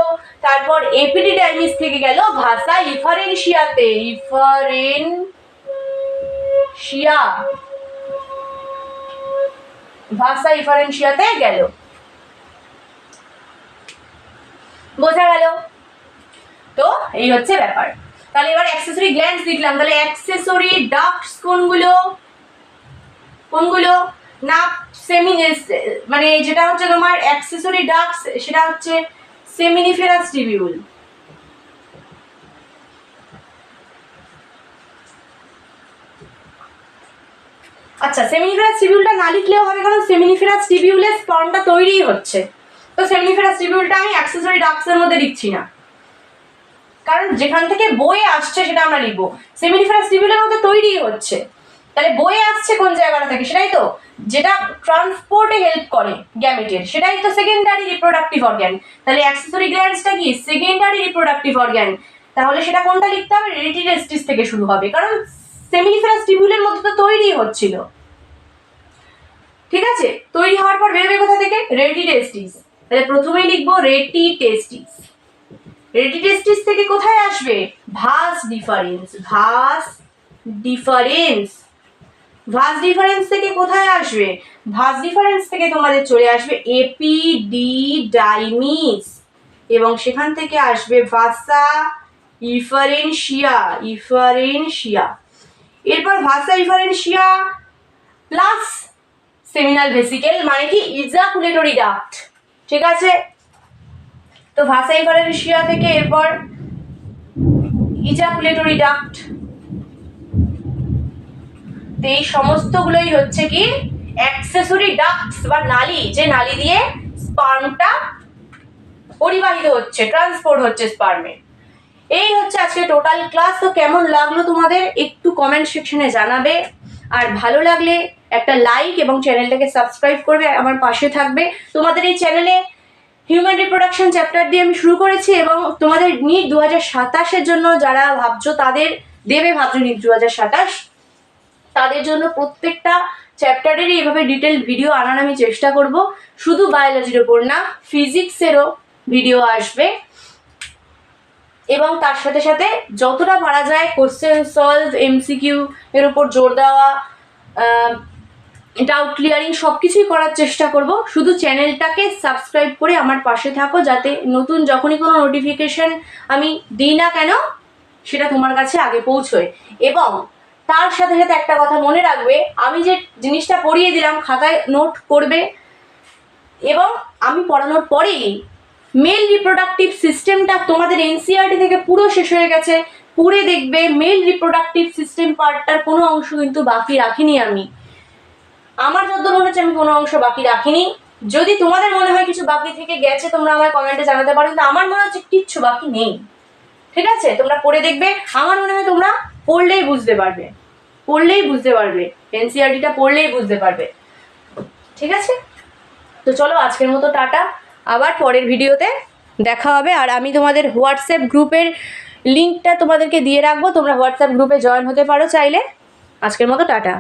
তারপর এপিডিডাইমিস থেকে গেল ভাসা ইফারেনশিয়াতে, ইফারেনশিয়া, ভাসা ইফারেনশিয়াতে গেল। বোঝা গেল তো? এই হচ্ছে ব্যাপার। তাহলে এবার অ্যাক্সেসরি গ্ল্যান্ডস দেখলাম, তাহলে অ্যাক্সেসরি ডাক্টস কোনগুলো? কোনগুলো? না মানে যেটা হচ্ছে তোমার অ্যাক্সেসরি ডাক্টস, সেটা হচ্ছে সেমিনিফেরাস টিবিউল। আচ্ছা, সেমিনিফেরাস টিবিউলটা না লিখলেও হবে, কারণ সেমিনিফেরাস টিবিউলের স্পার্মটা তৈরিই হচ্ছে। তো সেমিনিফেরাস টিবিউলটা আমি অ্যাক্সেসরি ডাক্টসের মধ্যে লিখছি না, কারণ যেখান থেকে বয়ে আসছে সেটা আমরা লিখবো। সেমিনিফেরাস টিবিউলের মধ্যে তৈরিই হচ্ছে, তাহলে বয়ে আসছে কোন জায়গাটা থেকে? সেটাই তো, যেটা ট্রান্সপোর্টে হেল্প করে গ্যামেটের, সেটাই তো সেকেন্ডারি রিপ্রোডাক্টিভ অর্গ্যান। তাহলে অ্যাক্সেসরি গ্ল্যান্ডসটা কি? Secondary reproductive organ. তাহলে সেটা কোনটা লিখতে হবে? রেটিডেস্টিস থেকে শুরু হবে, কারণ সেমিনিফেরাস টিবিউলের মধ্যে তো তৈরি হচ্ছিল। ঠিক আছে, তৈরি হওয়ার পর বেরোবে কোথা থেকে? রেটিডেস্টিস। তাহলে প্রথমেই লিখবো রেটিডেস্টিস। রেটিডেস্টিস থেকে কোথায় আসবে? Vas deferens, vas deferens. Vas deferens থেকে কোথায় আসবে? ভাস ডিফারেন্স থেকে তোমাদের চলে আসবে এপিডিডাইমিস, এবং সেখান থেকে আসবে ভাসা ইফারেনশিয়া, ইফারেনশিয়া। এরপর ভাসা ইফারেনশিয়া প্লাস সেমিনাল ভেসিকেল, মানে কি ইজাকুলেটরি ডাক্ট। ঠিক আছে, তো ভাসা ইফারেনশিয়া থেকে এরপর ইজাকুলেটরি ডাক্ট। তো এই সমস্তগুলোই হচ্ছে কি অ্যাক্সেসরি ডাক্টস বা নালী, যে নালী দিয়ে স্পার্মটা পরিবাহিত হচ্ছে, ট্রান্সপোর্ট হচ্ছে স্পার্মে। এই হচ্ছে আজকে টোটাল ক্লাস। তো কেমন লাগলো তোমাদের একটু কমেন্ট সেকশনে জানাবে, আর ভালো লাগলে একটা লাইক এবং চ্যানেলটাকে সাবস্ক্রাইব করবে, আমার পাশে থাকবে। তোমাদের এই চ্যানেলে হিউম্যান রিপ্রোডাকশন চ্যাপ্টার দিয়ে আমি শুরু করেছি, এবং তোমাদের নিট 2027-এর জন্য যারা ভাবছো, তাদের দেবে ভাবছো নিট 2027, তাদের জন্য প্রত্যেকটা চ্যাপ্টারেরই এভাবে ডিটেল ভিডিও আনার আমি চেষ্টা করব। শুধু বায়োলজির ওপর না, ফিজিক্সেরও ভিডিও আসবে, এবং তার সাথে সাথে যতটা পারা যায় কোশ্চেন সলভ, এমসিকিউ এর উপর জোর দেওয়া, ডাউট ক্লিয়ারিং সব কিছুই করার চেষ্টা করব। শুধু চ্যানেলটাকে সাবস্ক্রাইব করে আমার পাশে থাকো, যাতে নতুন যখনই কোনো নোটিফিকেশন আমি দিই না কেন, সেটা তোমার কাছে আগে পৌঁছয়। এবং তার সাথে সাথে একটা কথা মনে রাখবে, আমি যে জিনিসটা পড়িয়ে দিলাম খাতায় নোট করবে, এবং আমি পড়ানোর পরেই মেল রিপ্রোডাক্টিভ সিস্টেমটা তোমাদের এনসিইআরটি থেকে পুরো শেষ হয়ে গেছে, পুরো দেখবে মেল রিপ্রোডাক্টিভ সিস্টেম পার্টটার কোনো অংশ কিন্তু বাকি রাখিনি আমি। আমার যতদূর মনে হচ্ছে আমি কোনো অংশ বাকি রাখিনি। যদি তোমাদের মনে হয় কিছু বাকি থেকে গেছে, তোমরা আমার কমেন্টে জানাতে পারো, কিন্তু আমার মনে হচ্ছে কিচ্ছু বাকি নেই। ঠিক আছে, তোমরা পড়ে দেখবে, আমার মনে হয় তোমরা পড়লেই বুঝতে পারবে, পড়লেই বুঝতে পারবে, এনসিইআরটিটা পড়লেই বুঝতে পারবে। ঠিক আছে, তো চলো আজকের মতো টাটা, আবার পরের ভিডিওতে দেখা হবে। আর আমি তোমাদের হোয়াটসঅ্যাপ গ্রুপের লিঙ্কটা তোমাদেরকে দিয়ে রাখবো, তোমরা হোয়াটসঅ্যাপ গ্রুপে জয়েন হতে পারো চাইলে। আজকের মতো টাটা।